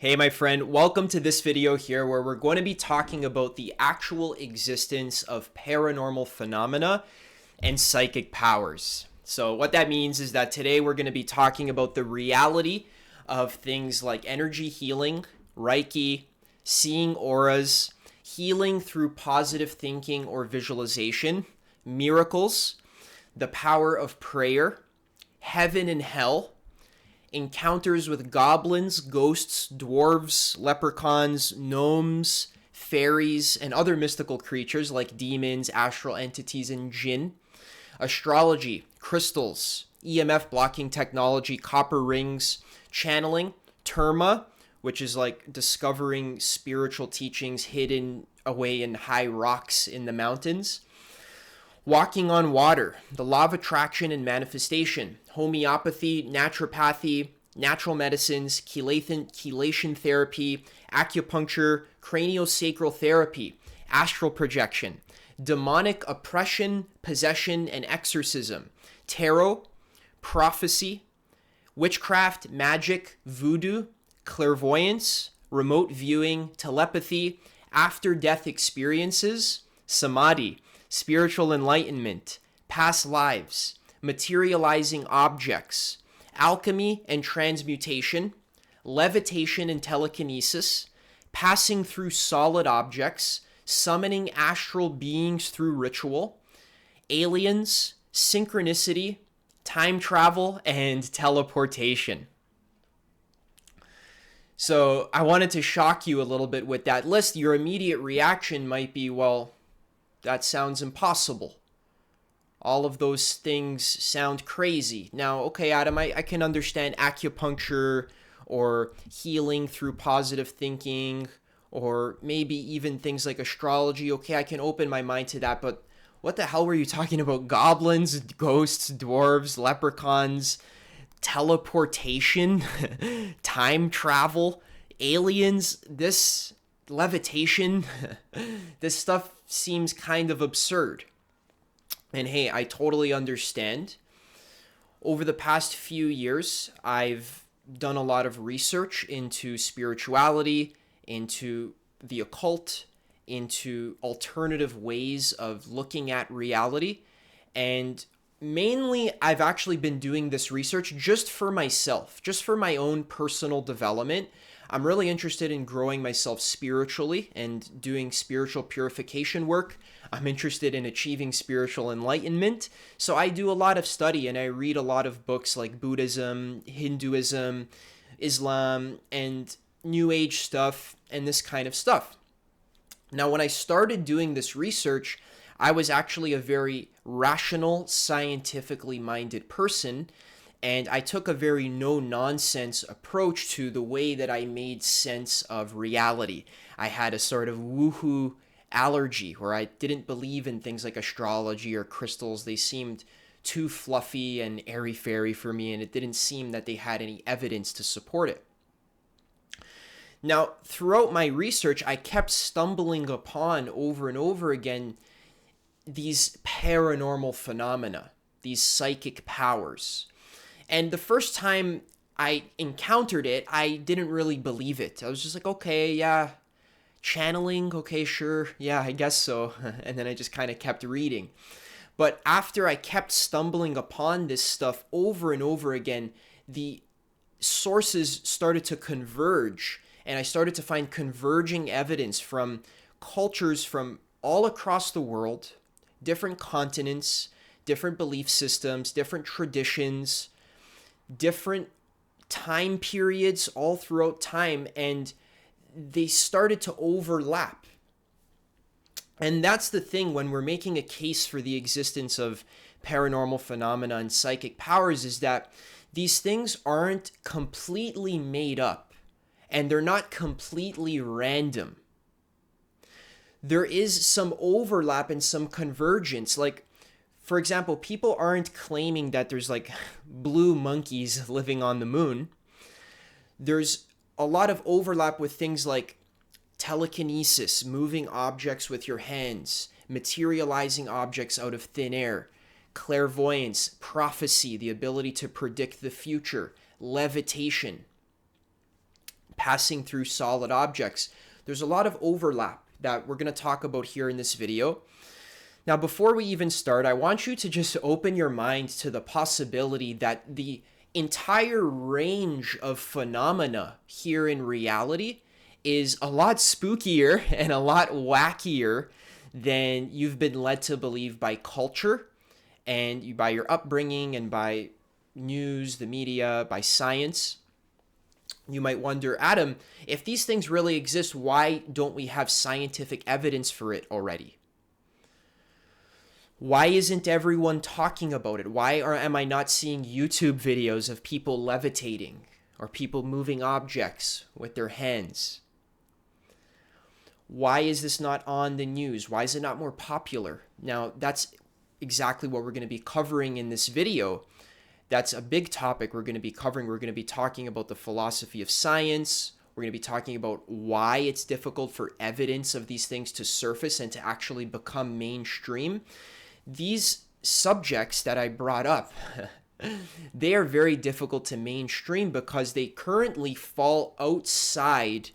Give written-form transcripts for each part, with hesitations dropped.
Hey my friend, welcome to this video here where we're going to be talking about the actual existence of paranormal phenomena and psychic powers. So what that means is that today we're going to be talking about the reality of things like energy healing, Reiki, seeing auras, healing through positive thinking or visualization, miracles, the power of prayer, heaven and hell, encounters with goblins, ghosts, dwarves, leprechauns, gnomes, fairies, and other mystical creatures like demons, astral entities, and jinn, astrology, crystals, EMF blocking technology, copper rings, channeling, terma, which is like discovering spiritual teachings hidden away in high rocks in the mountains, walking on water, the law of attraction and manifestation, homeopathy, naturopathy, natural medicines, chelation therapy, acupuncture, craniosacral therapy, astral projection, demonic oppression, possession, and exorcism, tarot, prophecy, witchcraft, magic, voodoo, clairvoyance, remote viewing, telepathy, after-death experiences, samadhi, spiritual enlightenment, past lives, materializing objects, alchemy and transmutation, levitation and telekinesis, passing through solid objects, summoning astral beings through ritual, aliens, synchronicity, time travel, and teleportation. So I wanted to shock you a little bit with that list. Your immediate reaction might be, well, that sounds impossible. All of those things sound crazy. Now, okay, Adam, I can understand acupuncture or healing through positive thinking or maybe even things like astrology. Okay, I can open my mind to that, but what the hell were you talking about? Goblins, ghosts, dwarves, leprechauns, teleportation, time travel, aliens, this levitation, this stuff seems kind of absurd. And hey, I totally understand. Over the past few years, I've done a lot of research into spirituality, into the occult, into alternative ways of looking at reality. And mainly, I've actually been doing this research just for myself, just for my own personal development. I'm really interested in growing myself spiritually and doing spiritual purification work. I'm interested in achieving spiritual enlightenment. So I do a lot of study and I read a lot of books like Buddhism, Hinduism, Islam, and New Age stuff and this kind of stuff. Now, when I started doing this research, I was actually a very rational, scientifically minded person, and I took a very no-nonsense approach to the way that I made sense of reality. I had a sort of woohoo allergy where I didn't believe in things like astrology or crystals. They seemed too fluffy and airy-fairy for me, and it didn't seem that they had any evidence to support it. Now, throughout my research, I kept stumbling upon over and over again these paranormal phenomena, these psychic powers. And the first time I encountered it, I didn't really believe it. I was just like, okay, yeah, channeling, okay, sure, yeah, I guess so. And then I just kind of kept reading. But after I kept stumbling upon this stuff over and over again, the sources started to converge, and I started to find converging evidence from cultures from all across the world, different continents, different belief systems, different traditions, different time periods all throughout time, and they started to overlap. And that's the thing when we're making a case for the existence of paranormal phenomena and psychic powers, is that these things aren't completely made up and they're not completely random. There is some overlap and some convergence. Like, for example, people aren't claiming that there's like blue monkeys living on the moon. There's a lot of overlap with things like telekinesis, moving objects with your hands, materializing objects out of thin air, clairvoyance, prophecy, the ability to predict the future, levitation, passing through solid objects. There's a lot of overlap that we're going to talk about here in this video. Now, before we even start, I want you to just open your mind to the possibility that the entire range of phenomena here in reality is a lot spookier and a lot wackier than you've been led to believe by culture and by your upbringing and by news, the media, by science. You might wonder, Adam, if these things really exist, why don't we have scientific evidence for it already? Why isn't everyone talking about it? Why am I not seeing YouTube videos of people levitating or people moving objects with their hands? Why is this not on the news? Why is it not more popular? Now, that's exactly what we're going to be covering in this video. That's a big topic we're going to be covering. We're going to be talking about the philosophy of science. We're going to be talking about why it's difficult for evidence of these things to surface and to actually become mainstream. These subjects that I brought up, they are very difficult to mainstream because they currently fall outside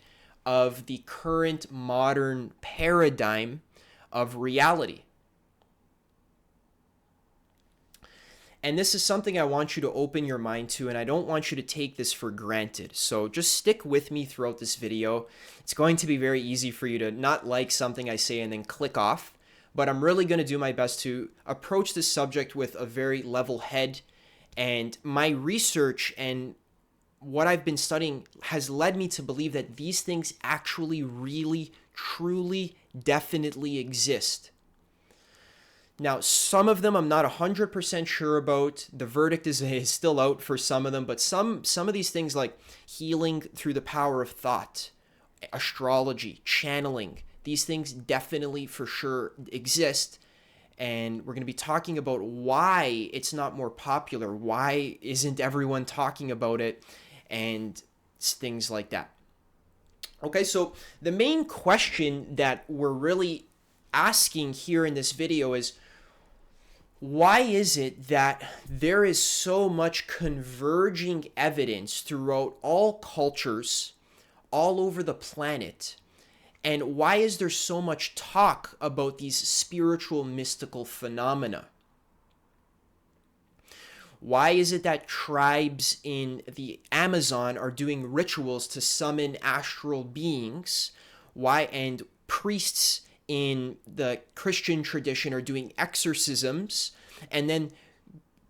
of the current modern paradigm of reality. And this is something I want you to open your mind to, and I don't want you to take this for granted. So just stick with me throughout this video. It's going to be very easy for you to not like something I say and then click off, but I'm really going to do my best to approach this subject with a very level head. And my research and what I've been studying has led me to believe that these things actually really, truly, definitely exist. Now, some of them I'm not 100% sure about. The verdict is still out for some of them, but some of these things like healing through the power of thought, astrology, channeling, these things definitely for sure exist. And we're going to be talking about why it's not more popular. Why isn't everyone talking about it? And things like that. Okay, so the main question that we're really asking here in this video is, why is it that there is so much converging evidence throughout all cultures, all over the planet? And why is there so much talk about these spiritual, mystical phenomena? Why is it that tribes in the Amazon are doing rituals to summon astral beings? Why and priests in the Christian tradition are doing exorcisms, and then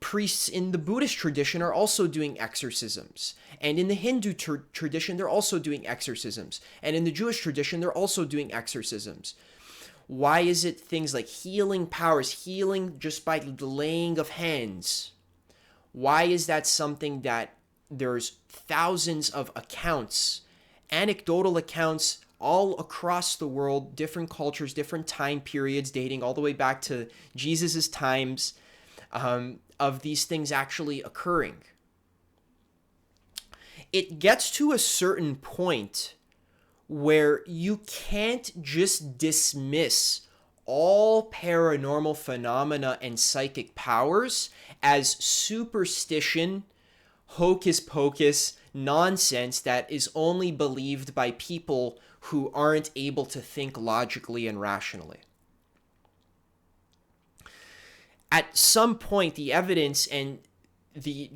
priests in the Buddhist tradition are also doing exorcisms. And in the Hindu tradition, they're also doing exorcisms. And in the Jewish tradition, they're also doing exorcisms. Why is it things like healing powers, healing just by the laying of hands? Why is that something that there's thousands of accounts, anecdotal accounts all across the world, different cultures, different time periods, dating all the way back to Jesus's times, of these things actually occurring? It gets to a certain point where you can't just dismiss all paranormal phenomena and psychic powers as superstition, hocus pocus, nonsense that is only believed by people who aren't able to think logically and rationally. At some point, the evidence and the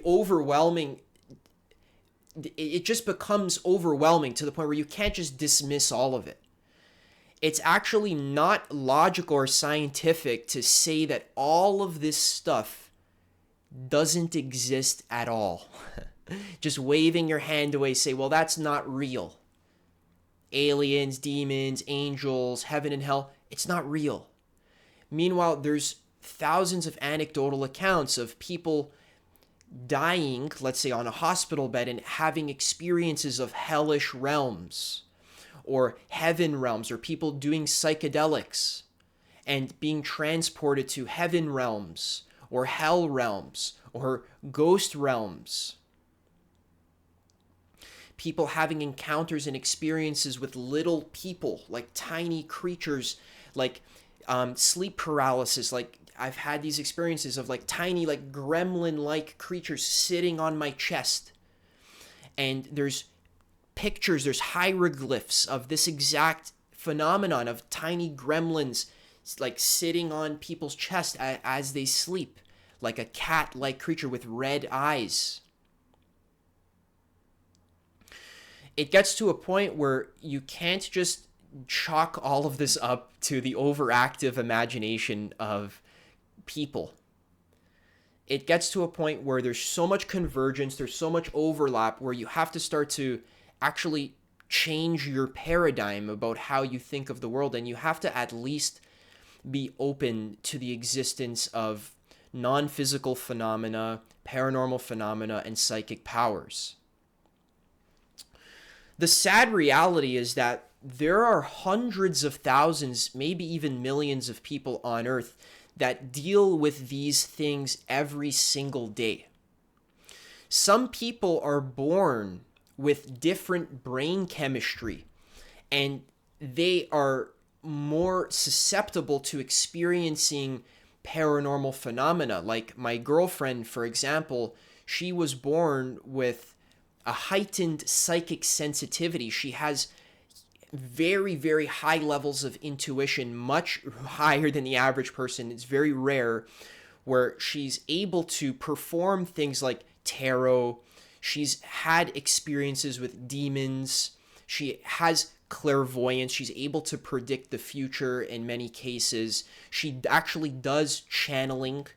overwhelming, it just becomes overwhelming to the point where you can't just dismiss all of it. It's actually not logical or scientific to say that all of this stuff doesn't exist at all. Just waving your hand away, say, well, that's not real. Aliens, demons, angels, heaven and hell, it's not real. Meanwhile, there's thousands of anecdotal accounts of people dying, let's say on a hospital bed, and having experiences of hellish realms or heaven realms, or people doing psychedelics and being transported to heaven realms or hell realms or ghost realms. People having encounters and experiences with little people, like tiny creatures, like sleep paralysis. Like I've had these experiences of like tiny, like gremlin-like creatures sitting on my chest. And there's pictures, there's hieroglyphs of this exact phenomenon of tiny gremlins like sitting on people's chest as they sleep, like a cat-like creature with red eyes. It gets to a point where you can't just chalk all of this up to the overactive imagination of people. It gets to a point where there's so much convergence, there's so much overlap, where you have to start to actually change your paradigm about how you think of the world, and you have to at least be open to the existence of non-physical phenomena, paranormal phenomena, and psychic powers. The sad reality is that there are hundreds of thousands, maybe even millions of people on Earth that deal with these things every single day. Some people are born with different brain chemistry, and they are more susceptible to experiencing paranormal phenomena. Like my girlfriend, for example, she was born with a heightened psychic sensitivity. She has very, very high levels of intuition, much higher than the average person. It's very rare, where she's able to perform things like tarot. She's had experiences with demons. She has clairvoyance. She's able to predict the future in many cases. She actually does channeling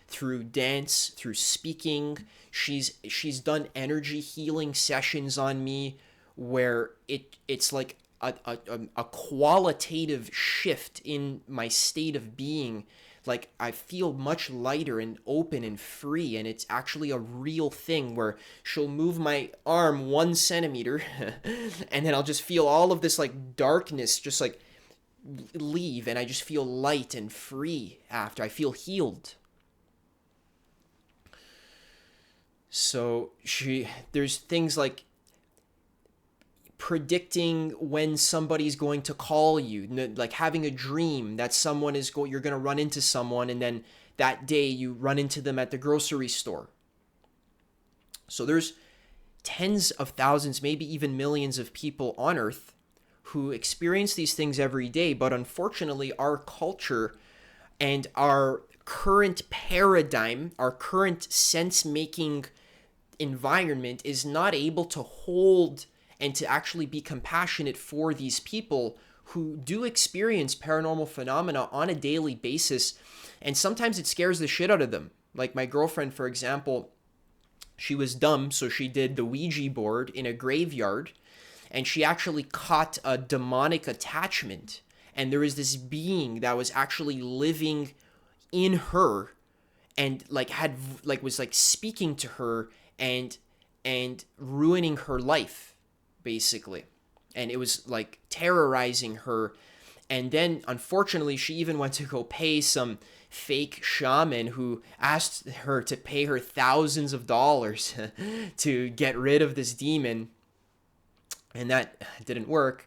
through dance, through speaking. She's done energy healing sessions on me where it's like a qualitative shift in my state of being. Like I feel much lighter and open and free, and it's actually a real thing where she'll move my arm 1 centimeter and then I'll just feel all of this like darkness just like leave, and I just feel light and free after. I feel healed. So there's things like predicting when somebody's going to call you, like having a dream that you're going to run into someone, and then that day you run into them at the grocery store. So there's tens of thousands, maybe even millions of people on Earth who experience these things every day, but unfortunately our culture and our current paradigm, our current sense-making environment is not able to hold and to actually be compassionate for these people who do experience paranormal phenomena on a daily basis, and sometimes it scares the shit out of them. Like my girlfriend, for example, she was dumb, so she did the Ouija board in a graveyard, and she actually caught a demonic attachment, and there was this being that was actually living in her and was speaking to her and ruining her life, basically. And it was like terrorizing her. And then unfortunately she even went to go pay some fake shaman who asked her to pay her thousands of dollars to get rid of this demon, and that didn't work.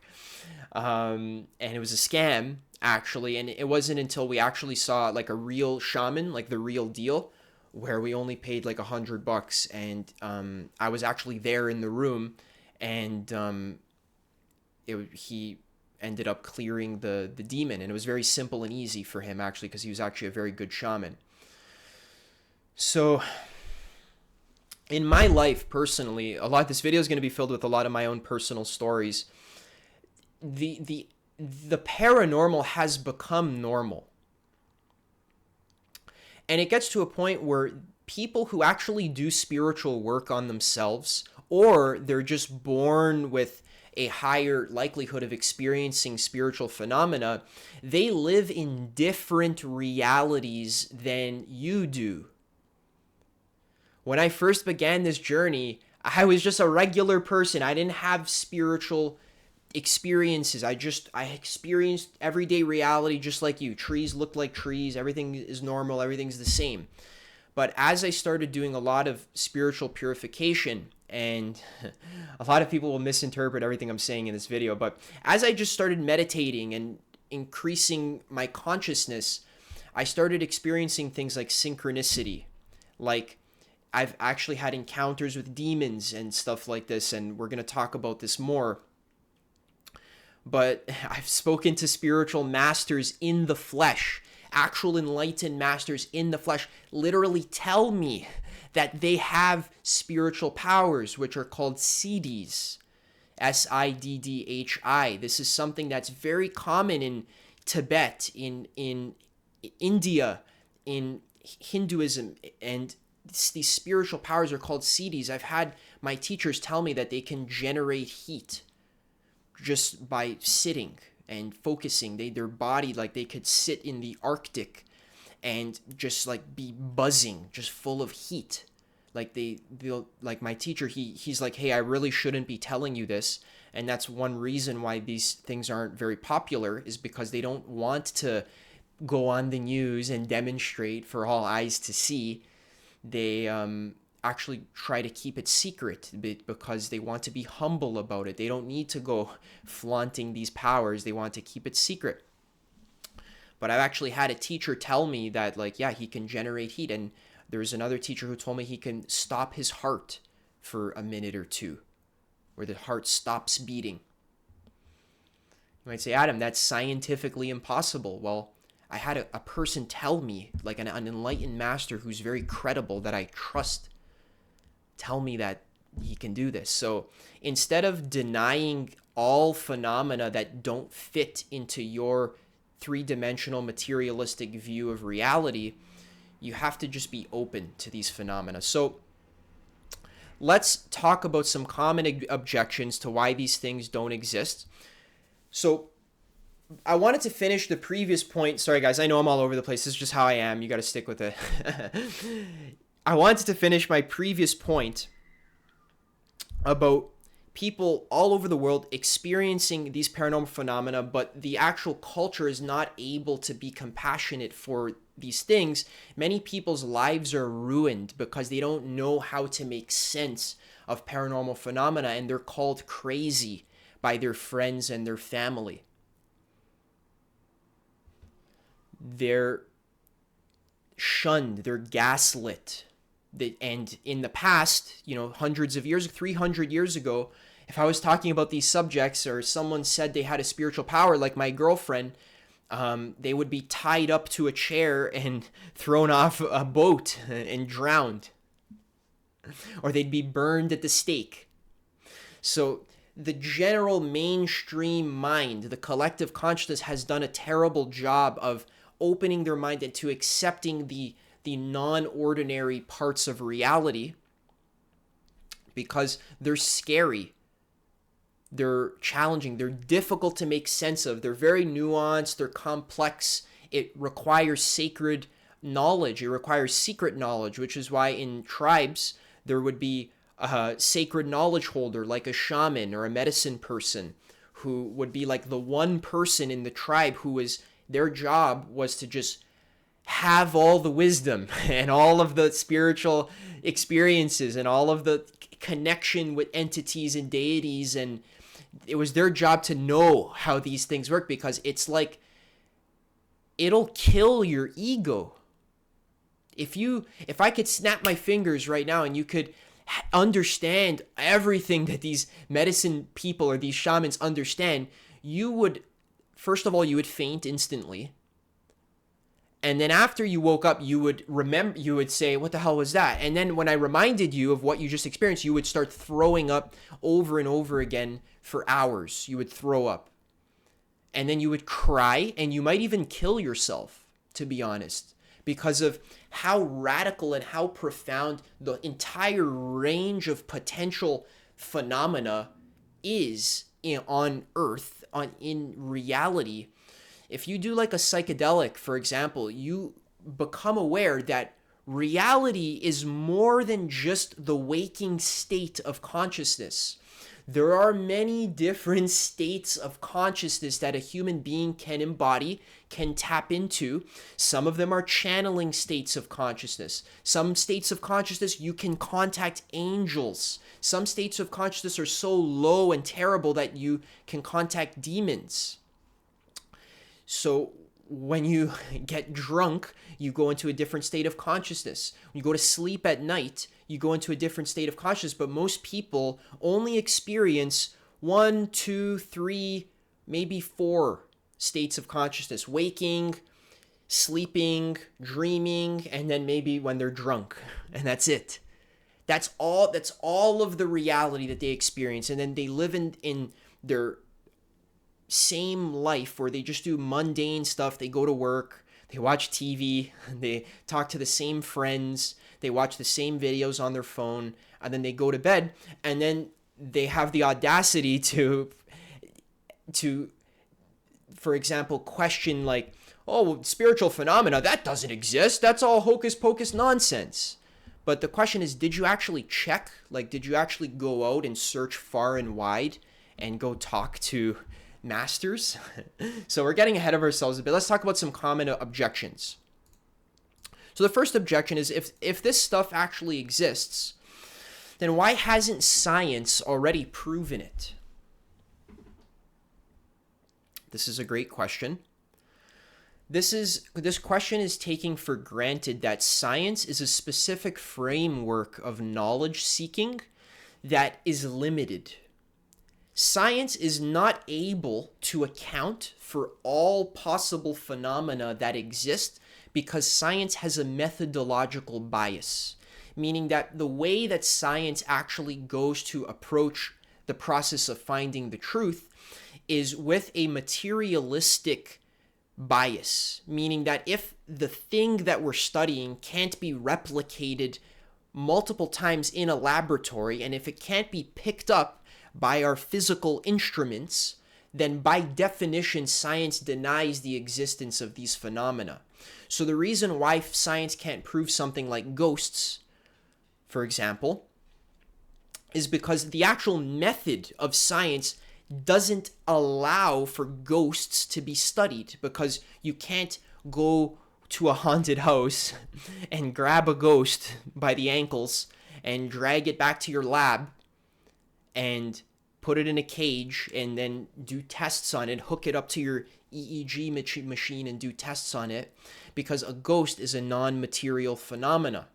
And it was a scam, actually. And it wasn't until we actually saw like a real shaman, like the real deal, where we only paid like $100, and I was actually there in the room, and he ended up clearing the demon, and it was very simple and easy for him, actually, because he was actually a very good shaman. So in my life personally, this video is going to be filled with a lot of my own personal stories. The paranormal has become normal. And it gets to a point where people who actually do spiritual work on themselves, or they're just born with a higher likelihood of experiencing spiritual phenomena, they live in different realities than you do. When I first began this journey, I was just a regular person. I didn't have spiritual experiences. I experienced everyday reality just like you. Trees look like trees. Everything is normal. Everything's the same. But as I started doing a lot of spiritual purification, and a lot of people will misinterpret everything I'm saying in this video, but as I just started meditating and increasing my consciousness, I started experiencing things like synchronicity, like I've actually had encounters with demons and stuff like this, and we're going to talk about this more. But I've spoken to spiritual masters in the flesh, actual enlightened masters in the flesh, literally tell me that they have spiritual powers, which are called siddhis. Siddhi. This is something that's very common in Tibet, in India, in Hinduism, and these spiritual powers are called siddhis. I've had my teachers tell me that they can generate heat just by sitting and focusing. Their body, like they could sit in the Arctic and just like be buzzing, just full of heat. Like they'll, like my teacher, he's like, hey, I really shouldn't be telling you this. And that's one reason why these things aren't very popular, is because they don't want to go on the news and demonstrate for all eyes to see. They actually try to keep it secret because they want to be humble about it. They don't need to go flaunting these powers. They want to keep it secret. But I've actually had a teacher tell me that, like, yeah, he can generate heat. And there's another teacher who told me he can stop his heart for a minute or two, where the heart stops beating. You might say, Adam, that's scientifically impossible. Well, I had a person tell me, like an enlightened master who's very credible, that I trust, tell me that he can do this. So instead of denying all phenomena that don't fit into your three-dimensional materialistic view of reality, you have to just be open to these phenomena. So let's talk about some common objections to why these things don't exist. So I wanted to finish the previous point. Sorry, guys, I know I'm all over the place. This is just how I am. You got to stick with it. I wanted to finish my previous point about people all over the world experiencing these paranormal phenomena, but the actual culture is not able to be compassionate for these things. Many people's lives are ruined because they don't know how to make sense of paranormal phenomena, and they're called crazy by their friends and their family. They're shunned, they're gaslit. And in the past, hundreds of years, 300 years ago, if I was talking about these subjects or someone said they had a spiritual power, like my girlfriend, they would be tied up to a chair and thrown off a boat and drowned. Or they'd be burned at the stake. So the general mainstream mind, the collective consciousness, has done a terrible job of opening their mind into accepting the non-ordinary parts of reality, because they're scary, they're challenging, they're difficult to make sense of, they're very nuanced, they're complex. It requires sacred knowledge, it requires secret knowledge, which is why in tribes there would be a sacred knowledge holder, like a shaman or a medicine person, who would be like the one person in the tribe who was, their job was to just have all the wisdom and all of the spiritual experiences and all of the connection with entities and deities, and it was their job to know how these things work, because it's like, it'll kill your ego. If I could snap my fingers right now and you could understand everything that these medicine people or these shamans understand, you would, first of all, you would faint instantly. And then after you woke up, you would say, what the hell was that? And then when I reminded you of what you just experienced, you would start throwing up over and over again for hours. You would throw up. And then you would cry, and you might even kill yourself, to be honest, because of how radical and how profound the entire range of potential phenomena is on Earth, in reality. If you do like a psychedelic, for example, you become aware that reality is more than just the waking state of consciousness. There are many different states of consciousness that a human being can embody, can tap into. Some of them are channeling states of consciousness. Some states of consciousness, you can contact angels. Some states of consciousness are so low and terrible that you can contact demons. So when you get drunk, you go into a different state of consciousness. When you go to sleep at night, you go into a different state of consciousness, but most people only experience 1, 2, 3, maybe 4 states of consciousness: waking, sleeping, dreaming, and then maybe when they're drunk. And that's it. That's all of the reality that they experience. And then they live in their same life where they just do mundane stuff. They go to work, they watch TV, they talk to the same friends, they watch the same videos on their phone, and then they go to bed, and then they have the audacity to for example, question like, oh, spiritual phenomena, that doesn't exist. That's all hocus pocus nonsense. But the question is, did you actually check? Like, did you actually go out and search far and wide and go talk to masters? So we're getting ahead of ourselves a bit. Let's talk about some common objections. So the first objection is, if this stuff actually exists, then why hasn't science already proven it? This is a great question. This question is taking for granted that science is a specific framework of knowledge seeking that is limited. Science is not able to account for all possible phenomena that exist because science has a methodological bias, meaning that the way that science actually goes to approach the process of finding the truth is with a materialistic bias, meaning that if the thing that we're studying can't be replicated multiple times in a laboratory, and if it can't be picked up by our physical instruments, then by definition, science denies the existence of these phenomena. So the reason why science can't prove something like ghosts, for example, is because the actual method of science doesn't allow for ghosts to be studied, because you can't go to a haunted house and grab a ghost by the ankles and drag it back to your lab and put it in a cage and then do tests on it, hook it up to your EEG machine and do tests on it, because a ghost is a non-material phenomena.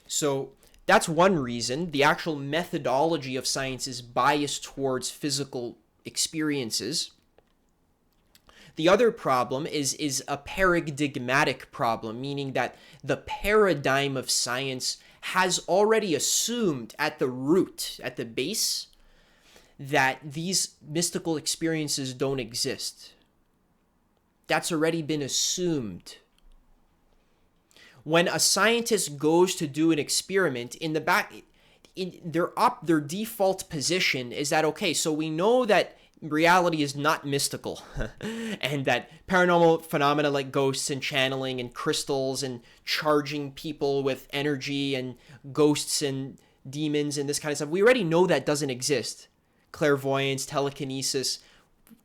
So that's one reason. The actual methodology of science is biased towards physical experiences. The other problem is a paradigmatic problem, meaning that the paradigm of science has already assumed at the root, at the base, that these mystical experiences don't exist. That's already been assumed. When a scientist goes to do an experiment, their default position is that, okay, so we know that reality is not mystical and that paranormal phenomena like ghosts and channeling and crystals and charging people with energy and ghosts and demons and this kind of stuff, we already know that doesn't exist. Clairvoyance, telekinesis,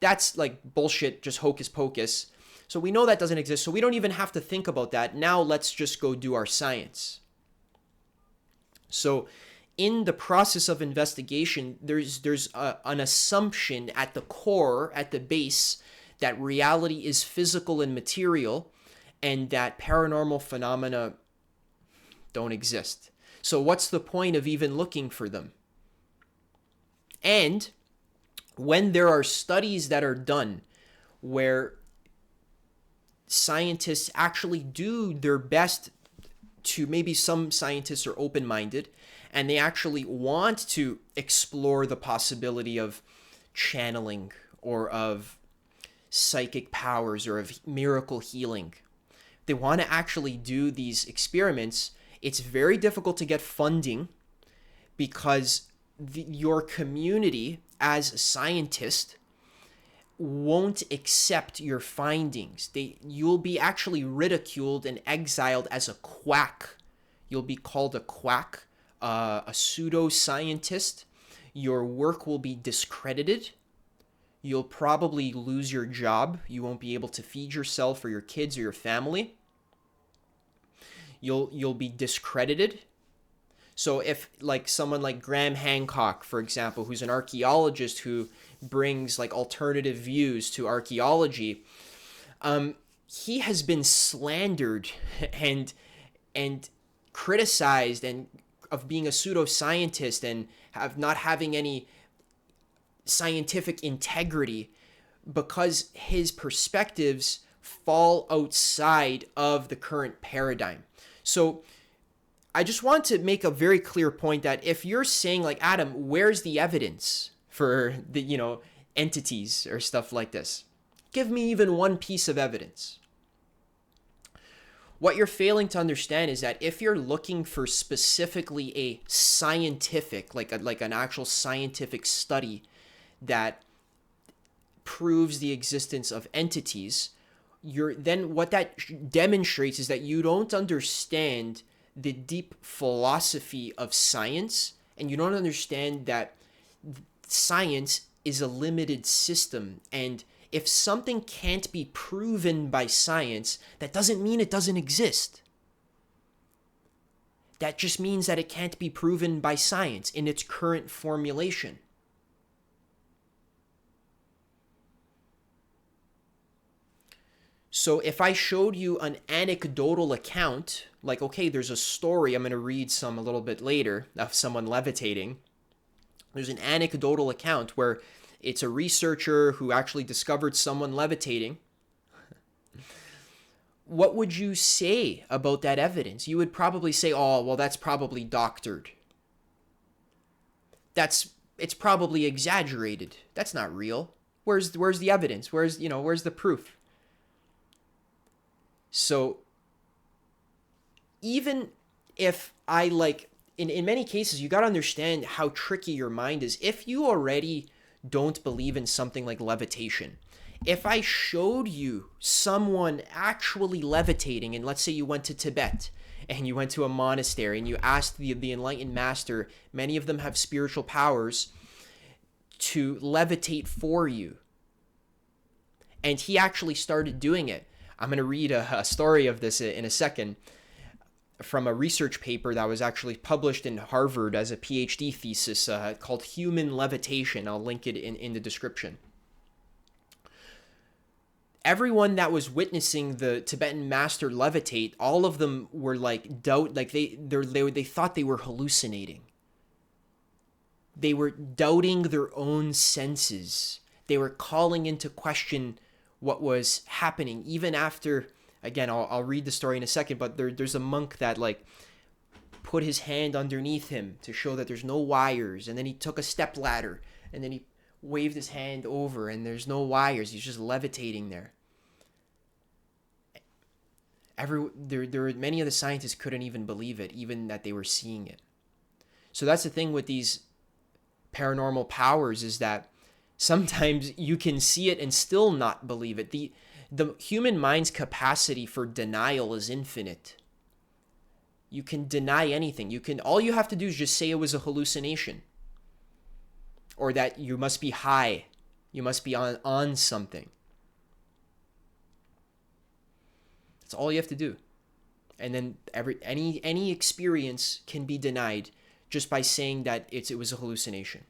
that's like bullshit, just hocus pocus. So we know that doesn't exist, so we don't even have to think about that. Now let's just go do our science. So in the process of investigation, there's an assumption at the core, at the base, that reality is physical and material, and that paranormal phenomena don't exist. So what's the point of even looking for them? And when there are studies that are done where scientists actually do their best to, maybe some scientists are open-minded and they actually want to explore the possibility of channeling or of psychic powers or of miracle healing. They want to actually do these experiments. It's very difficult to get funding because your community as a scientist won't accept your findings. You'll be actually ridiculed and exiled as a quack. You'll be called a quack, a pseudo-scientist. Your work will be discredited. You'll probably lose your job. You won't be able to feed yourself or your kids or your family. You'll be discredited. So if like someone like Graham Hancock, for example, who's an archaeologist who brings like alternative views to archaeology, he has been slandered and criticized and of being a pseudoscientist and have not having any scientific integrity because his perspectives fall outside of the current paradigm. So I just want to make a very clear point that if you're saying like, Adam, where's the evidence for the, entities or stuff like this? Give me even one piece of evidence. What you're failing to understand is that if you're looking for specifically a scientific, like an actual scientific study that proves the existence of entities, then what that demonstrates is that you don't understand the deep philosophy of science, and you don't understand that science is a limited system, and if something can't be proven by science, that doesn't mean it doesn't exist. That just means that it can't be proven by science in its current formulation. So if I showed you an anecdotal account, like, okay, there's a story, I'm going to read some a little bit later, of someone levitating. There's an anecdotal account where it's a researcher who actually discovered someone levitating. What would you say about that evidence? You would probably say, oh, well, that's probably doctored. It's probably exaggerated. That's not real. Where's the evidence? Where's the proof? So even if I in many cases, you got to understand how tricky your mind is. If you already don't believe in something like levitation, if I showed you someone actually levitating, and let's say you went to Tibet and you went to a monastery and you asked the enlightened master, many of them have spiritual powers, to levitate for you, and he actually started doing it. I'm going to read a story of this in a second from a research paper that was actually published in Harvard as a PhD thesis called Human Levitation. I'll link it in the description. Everyone that was witnessing the Tibetan master levitate, all of them were they thought they were hallucinating. They were doubting their own senses. They were calling into question what was happening, even after, again, I'll read the story in a second, but there's a monk that put his hand underneath him to show that there's no wires, and then he took a step ladder, and then he waved his hand over, and there's no wires. He's just levitating there. Many of the scientists couldn't even believe it, even that they were seeing it. So that's the thing with these paranormal powers, is that sometimes you can see it and still not believe it. The human mind's capacity for denial is infinite. You can deny anything. All you have to do is just say it was a hallucination, or that you must be high. You must be on something. That's all you have to do. And then any experience can be denied just by saying that it was a hallucination.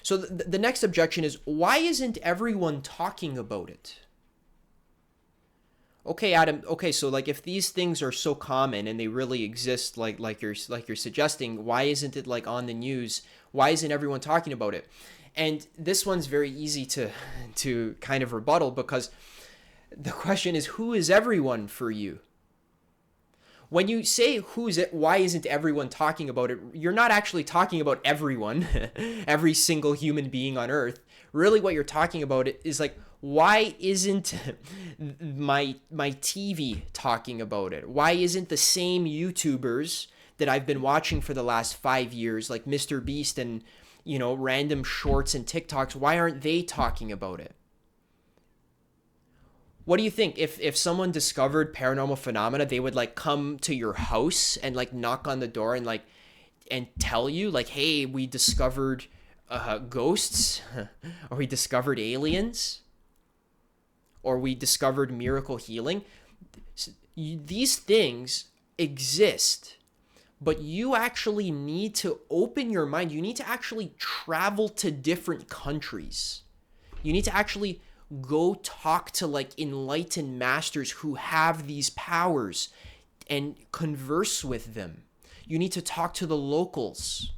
So the next objection is, why isn't everyone talking about it? Okay, Adam. Okay, so if these things are so common and they really exist, like you're suggesting, why isn't it on the news? Why isn't everyone talking about it? And this one's very easy to kind of rebuttal, because the question is, who is everyone for you? When you say why isn't everyone talking about it, you're not actually talking about everyone, every single human being on earth. Really what you're talking about is why isn't my TV talking about it? Why isn't the same YouTubers that I've been watching for the last 5 years, like Mr. Beast and, random shorts and TikToks, why aren't they talking about it? What do you think? If someone discovered paranormal phenomena, they would come to your house and knock on the door and tell you hey, we discovered ghosts, or we discovered aliens, or we discovered miracle healing? These things exist, but you actually need to open your mind. You need to actually travel to different countries. You need to actually Go talk to like enlightened masters who have these powers and converse with them. You need to talk to the locals.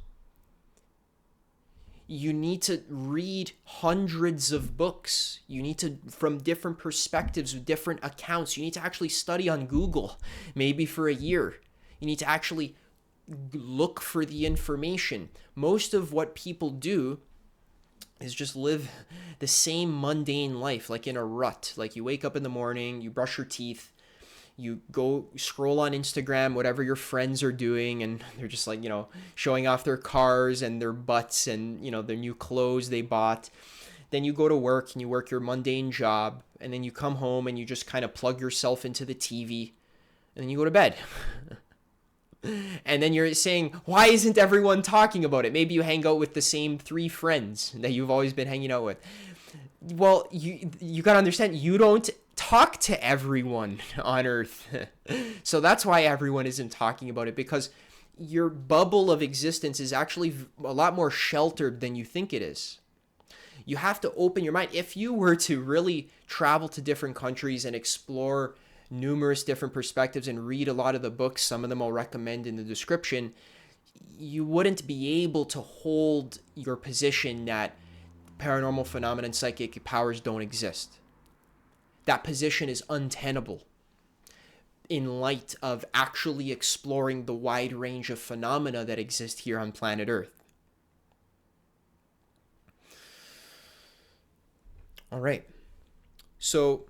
You need to read hundreds of books. You need to, from different perspectives, different accounts. You need to actually study on Google, maybe for a year. You need to actually look for the information. Most of what people do is just live the same mundane life, like in a rut. Like you wake up in the morning, you brush your teeth, you go scroll on Instagram, whatever your friends are doing, and they're just like, showing off their cars and their butts and, their new clothes they bought. Then you go to work and you work your mundane job, and then you come home and you just kind of plug yourself into the TV, and then you go to bed. And then you're saying, why isn't everyone talking about it? Maybe you hang out with the same 3 friends that you've always been hanging out with. Well, you got to understand, you don't talk to everyone on Earth. So that's why everyone isn't talking about it, because your bubble of existence is actually a lot more sheltered than you think it is. You have to open your mind. If you were to really travel to different countries and explore numerous different perspectives and read a lot of the books, some of them I'll recommend in the description, you wouldn't be able to hold your position that paranormal phenomena and psychic powers don't exist. That position is untenable in light of actually exploring the wide range of phenomena that exist here on planet Earth. All right. So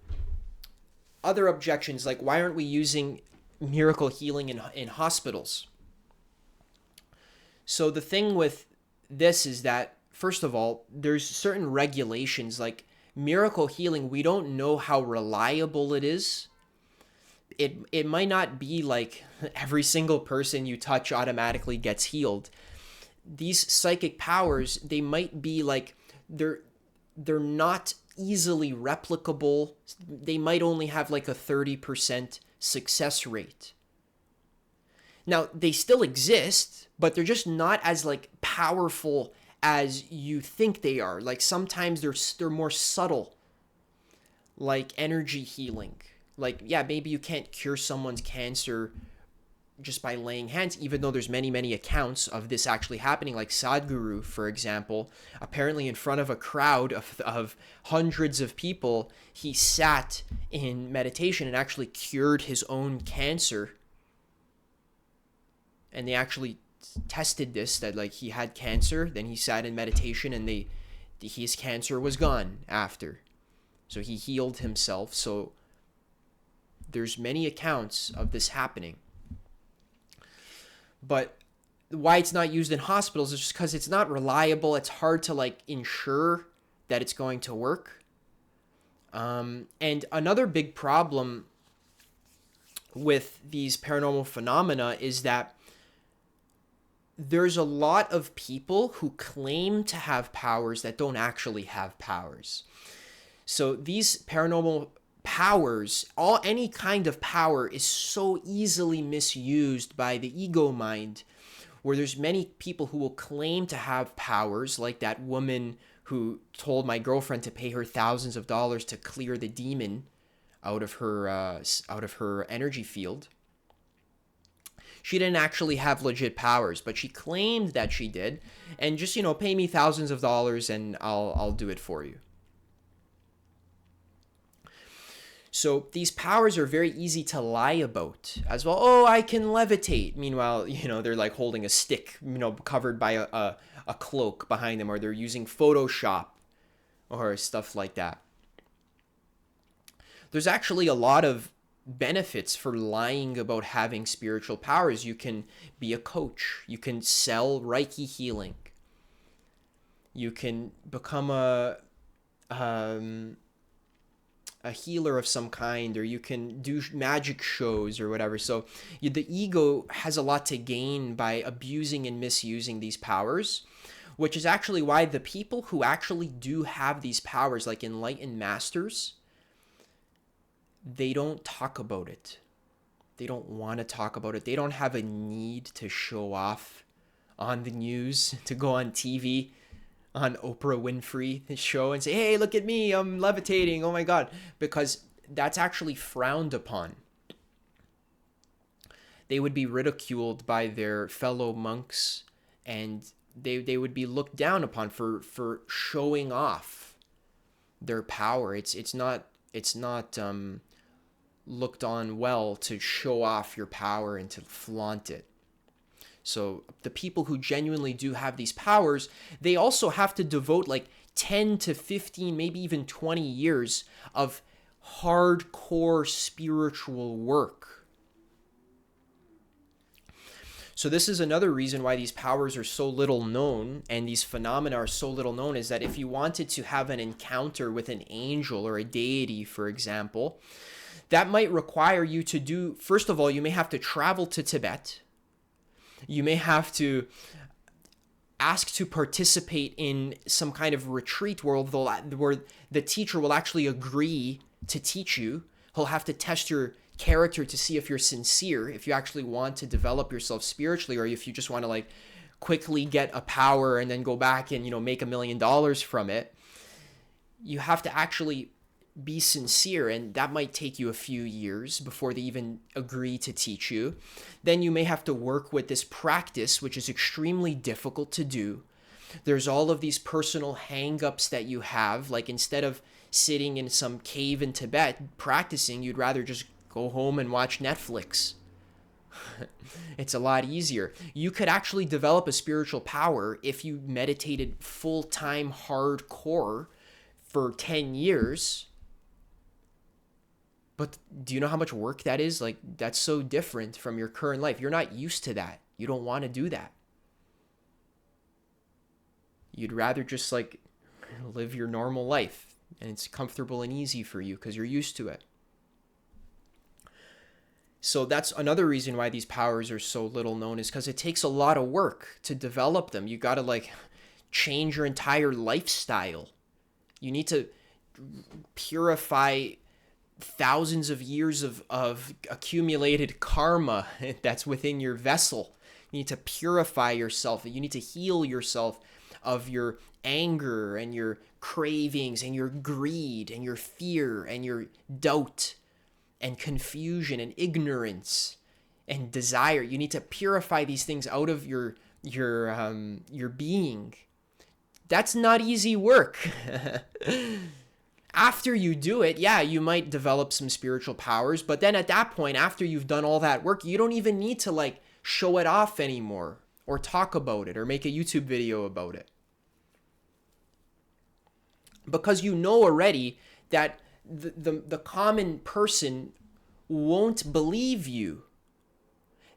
other objections, like why aren't we using miracle healing in hospitals? So the thing with this is that, first of all, there's certain regulations, like miracle healing, we don't know how reliable it is. It might not be like every single person you touch automatically gets healed. These psychic powers, they might be like, they're not easily replicable. They might only have like a 30% success rate. Now, they still exist, but they're just not as like powerful as you think they are. Like sometimes they're more subtle, like energy healing. Like, yeah, maybe you can't cure someone's cancer just by laying hands, even though there's many accounts of this actually happening. Like Sadhguru, for example, apparently in front of a crowd of hundreds of people, he sat in meditation and actually cured his own cancer. And they actually tested this, that like he had cancer, then he sat in meditation and his cancer was gone after. So he healed himself. So there's many accounts of this happening. But why it's not used in hospitals is just because it's not reliable. It's hard to like ensure that it's going to work. And another big problem with these paranormal phenomena is that there's a lot of people who claim to have powers that don't actually have powers. So these paranormal powers, any kind of power, is so easily misused by the ego mind, where there's many people who will claim to have powers, like that woman who told my girlfriend to pay her thousands of dollars to clear the demon out of her energy field. She didn't actually have legit powers, but she claimed that she did, and just, pay me thousands of dollars and I'll do it for you. So these powers are very easy to lie about as well. Oh, I can levitate. Meanwhile, they're like holding a stick, covered by a cloak behind them, or they're using Photoshop or stuff like that. There's actually a lot of benefits for lying about having spiritual powers. You can be a coach. You can sell Reiki healing. You can become a healer of some kind, or you can do magic shows or whatever. So the ego has a lot to gain by abusing and misusing these powers, which is actually why the people who actually do have these powers, like enlightened masters, they don't talk about it. They don't want to talk about it. They don't have a need to show off on the news, to go on TV. on Oprah Winfrey show and say, hey, look at me, I'm levitating, oh my God, because that's actually frowned upon. They would be ridiculed by their fellow monks, and they would be looked down upon for showing off their power. It's not looked on well to show off your power and to flaunt it. So the people who genuinely do have these powers, they also have to devote like 10 to 15, maybe even 20 years of hardcore spiritual work. So this is another reason why these powers are so little known and these phenomena are so little known, is that if you wanted to have an encounter with an angel or a deity, for example, that might require you to do, first of all, you may have to travel to Tibet. You may have to ask to participate in some kind of retreat where the teacher will actually agree to teach you. He'll have to test your character to see if you're sincere, if you actually want to develop yourself spiritually, or if you just want to like quickly get a power and then go back and, make $1 million from it. You have to actually be sincere, and that might take you a few years before they even agree to teach you. Then you may have to work with this practice, which is extremely difficult to do. There's all of these personal hang-ups that you have, like instead of sitting in some cave in Tibet practicing, you'd rather just go home and watch Netflix. It's a lot easier. You could actually develop a spiritual power if you meditated full-time hardcore for 10 years. But do you know how much work that is? Like, that's so different from your current life. You're not used to that. You don't want to do that. You'd rather just like live your normal life, and it's comfortable and easy for you because you're used to it. So that's another reason why these powers are so little known, is because it takes a lot of work to develop them. You got to like change your entire lifestyle. You need to purify thousands of years of accumulated karma that's within your vessel. You need to purify yourself. You need to heal yourself of your anger and your cravings and your greed and your fear and your doubt and confusion and ignorance and desire. You need to purify these things out of your being. That's not easy work. After you do it, yeah, you might develop some spiritual powers, but then at that point, after you've done all that work, you don't even need to like show it off anymore or talk about it or make a YouTube video about it. Because you know already that the common person won't believe you.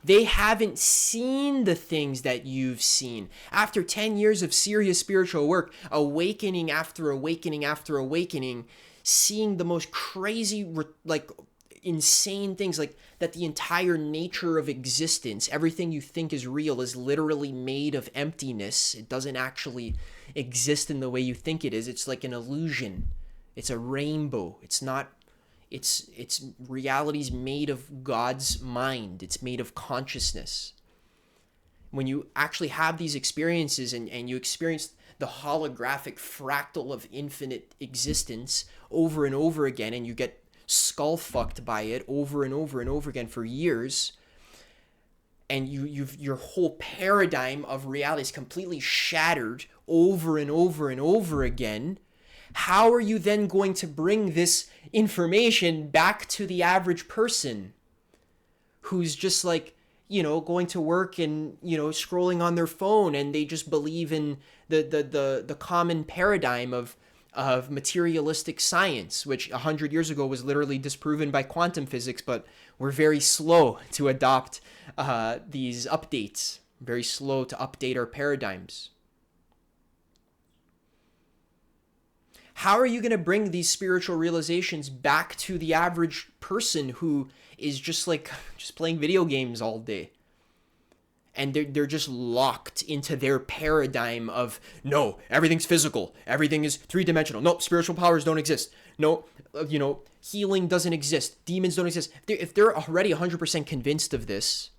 They haven't seen the things that you've seen. After 10 years of serious spiritual work, awakening after awakening after awakening, seeing the most crazy, like insane things, like that the entire nature of existence, everything you think is real, is literally made of emptiness. It doesn't actually exist in the way you think it is. It's like an illusion. It's a rainbow. It's not. It's reality's made of God's mind. It's made of consciousness. When you actually have these experiences and you experience the holographic fractal of infinite existence over and over again, and you get skull fucked by it over and over and over again for years, and your whole paradigm of reality is completely shattered over and over and over again, how are you then going to bring this information back to the average person who's just like, going to work and, scrolling on their phone, and they just believe in the common paradigm of materialistic science, which 100 years ago was literally disproven by quantum physics, but we're very slow to adopt these updates, very slow to update our paradigms. How are you going to bring these spiritual realizations back to the average person who is just playing video games all day? And they're just locked into their paradigm of, no, everything's physical. Everything is three-dimensional. No, spiritual powers don't exist. No, healing doesn't exist. Demons don't exist. If they're already 100% convinced of this,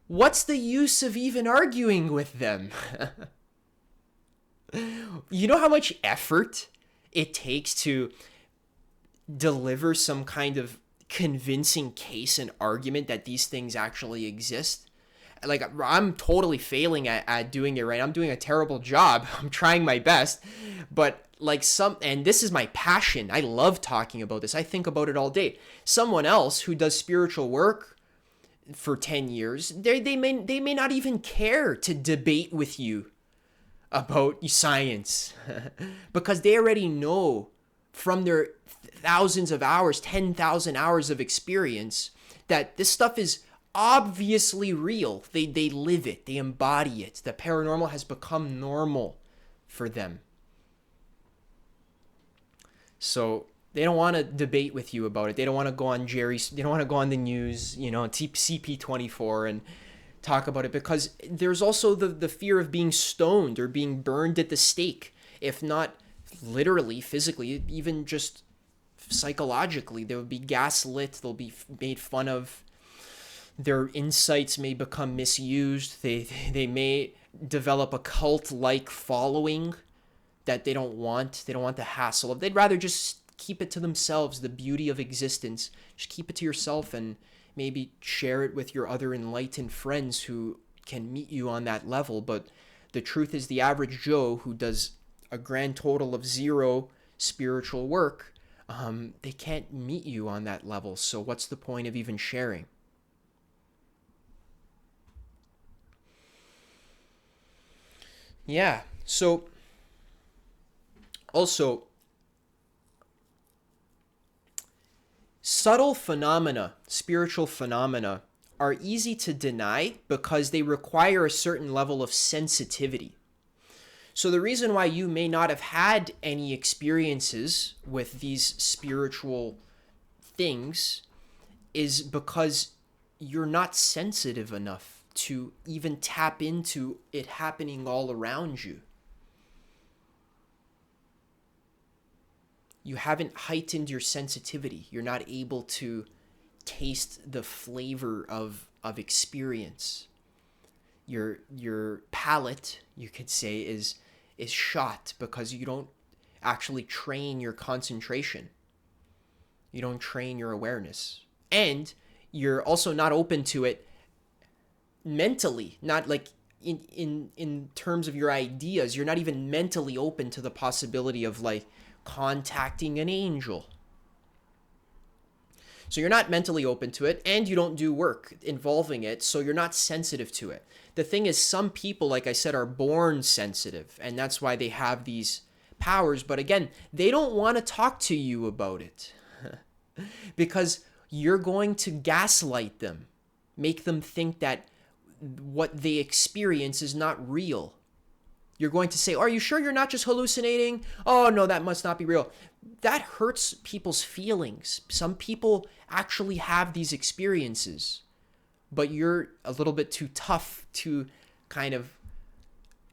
what's the use of even arguing with them? You know how much effort it takes to deliver some kind of convincing case and argument that these things actually exist? Like, I'm totally failing at doing it right. I'm doing a terrible job. I'm trying my best, but like and this is my passion. I love talking about this. I think about it all day. Someone else who does spiritual work for 10 years, they may not even care to debate with you about science because they already know from their thousands of hours, 10,000 hours of experience, that this stuff is obviously real. They live it, they embody it. The paranormal has become normal for them. So they don't want to debate with you about it. They don't want to go on they don't want to go on the news, CP24 and talk about it, because there's also the fear of being stoned or being burned at the stake. If not literally, physically, even just psychologically, they would be gaslit, they'll be made fun of. Their insights may become misused. They may develop a cult-like following that they don't want. They don't want the hassle of. They'd rather just keep it to themselves, the beauty of existence. Just keep it to yourself and maybe share it with your other enlightened friends who can meet you on that level. But the truth is, the average Joe who does a grand total of 0 spiritual work, they can't meet you on that level. So what's the point of even sharing? Yeah. So also, subtle phenomena, spiritual phenomena, are easy to deny because they require a certain level of sensitivity. So the reason why you may not have had any experiences with these spiritual things is because you're not sensitive enough to even tap into it happening all around you. You haven't heightened your sensitivity. You're not able to taste the flavor of experience. Your palate, you could say, is shot because you don't actually train your concentration. You don't train your awareness. And you're also not open to it mentally, not like in terms of your ideas. You're not even mentally open to the possibility of like contacting an angel. So you're not mentally open to it, and you don't do work involving it, so you're not sensitive to it. The thing is, some people, like I said, are born sensitive, and that's why they have these powers. But again, they don't want to talk to you about it because you're going to gaslight them, make them think that what they experience is not real. You're going to say, "Are you sure you're not just hallucinating? Oh, no, that must not be real." That hurts people's feelings. Some people actually have these experiences, but you're a little bit too tough, too kind of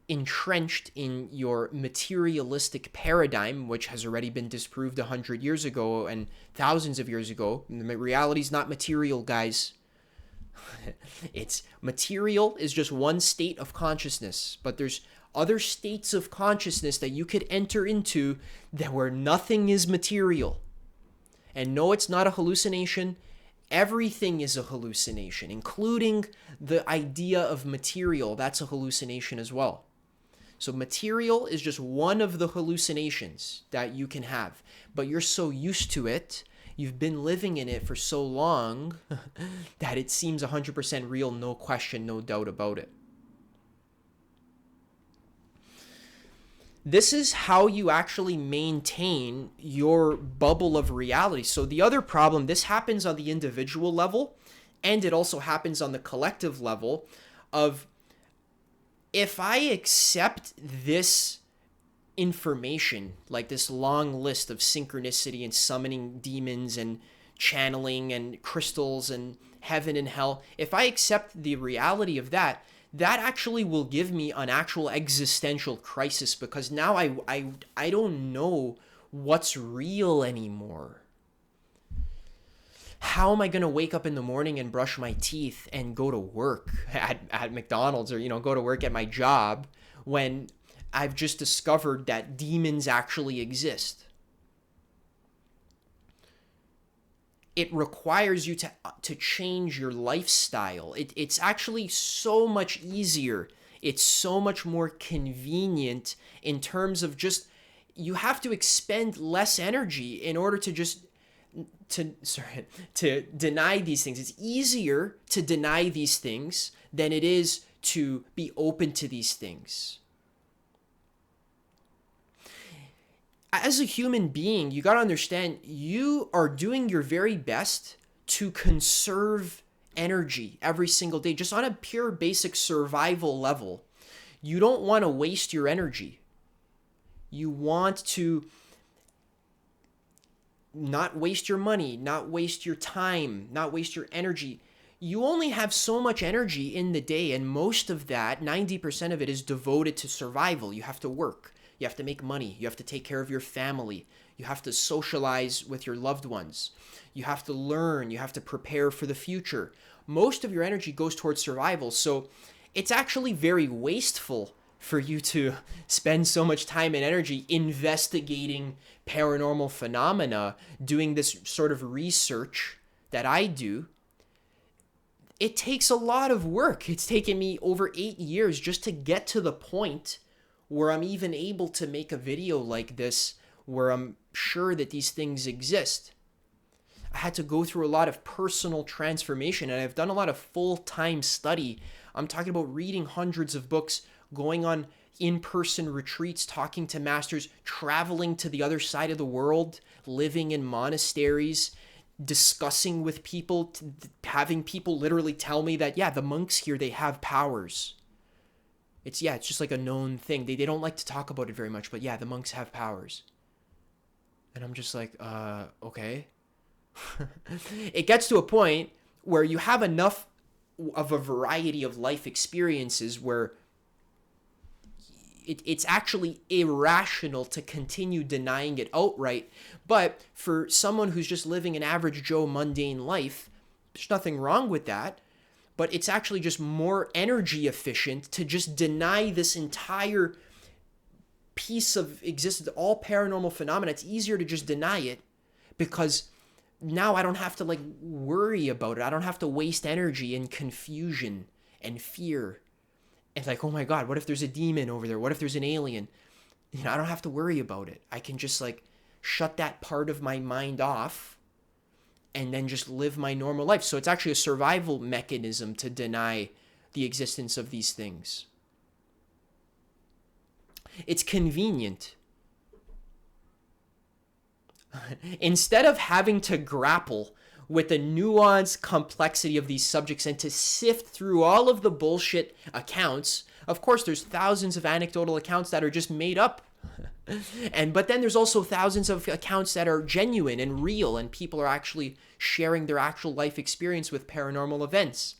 entrenched in your materialistic paradigm, which has already been disproved 100 years ago and thousands of years ago. The reality's not material, guys. It's material is just one state of consciousness, but there's other states of consciousness that you could enter into that where nothing is material. And no, it's not a hallucination. Everything is a hallucination, including the idea of material. That's a hallucination as well. So material is just one of the hallucinations that you can have, but you're so used to it, you've been living in it for so long that it seems 100% real, no question, no doubt about it. This is how you actually maintain your bubble of reality. So the other problem, this happens on the individual level, and it also happens on the collective level of, if I accept this information, like this long list of synchronicity and summoning demons and channeling and crystals and heaven and hell, if I accept the reality of that, that actually will give me an actual existential crisis, because now I don't know what's real anymore. How am I going to wake up in the morning and brush my teeth and go to work at McDonald's, or, go to work at my job when I've just discovered that demons actually exist. It requires you to change your lifestyle. It's actually so much easier. It's so much more convenient in terms of just, you have to expend less energy in order to just to deny these things. It's easier to deny these things than it is to be open to these things. As a human being, you got to understand, you are doing your very best to conserve energy every single day, just on a pure basic survival level. You don't want to waste your energy. You want to not waste your money, not waste your time, not waste your energy. You only have so much energy in the day, and most of that, 90% of it, is devoted to survival. You have to work. You have to make money. You have to take care of your family. You have to socialize with your loved ones. You have to learn. You have to prepare for the future. Most of your energy goes towards survival. So it's actually very wasteful for you to spend so much time and energy investigating paranormal phenomena, doing this sort of research that I do. It takes a lot of work. It's taken me over 8 years just to get to the point where I'm even able to make a video like this, where I'm sure that these things exist. I had to go through a lot of personal transformation, and I've done a lot of full-time study. I'm talking about reading hundreds of books, going on in-person retreats, talking to masters, traveling to the other side of the world, living in monasteries, discussing with people, having people literally tell me that, yeah, the monks here, they have powers. It's just like a known thing. They don't like to talk about it very much, but yeah, the monks have powers. And I'm just like, okay. It gets to a point where you have enough of a variety of life experiences where it's actually irrational to continue denying it outright. But for someone who's just living an average Joe mundane life, there's nothing wrong with that. But it's actually just more energy efficient to just deny this entire piece of existence, all paranormal phenomena. It's easier to just deny it because now I don't have to worry about it. I don't have to waste energy in confusion and fear. And oh my God, what if there's a demon over there? What if there's an alien? I don't have to worry about it. I can just shut that part of my mind off and then just live my normal life. So it's actually a survival mechanism to deny the existence of these things. It's convenient. Instead of having to grapple with the nuanced complexity of these subjects and to sift through all of the bullshit accounts, of course, there's thousands of anecdotal accounts that are just made up. But then there's also thousands of accounts that are genuine and real, and people are actually sharing their actual life experience with paranormal events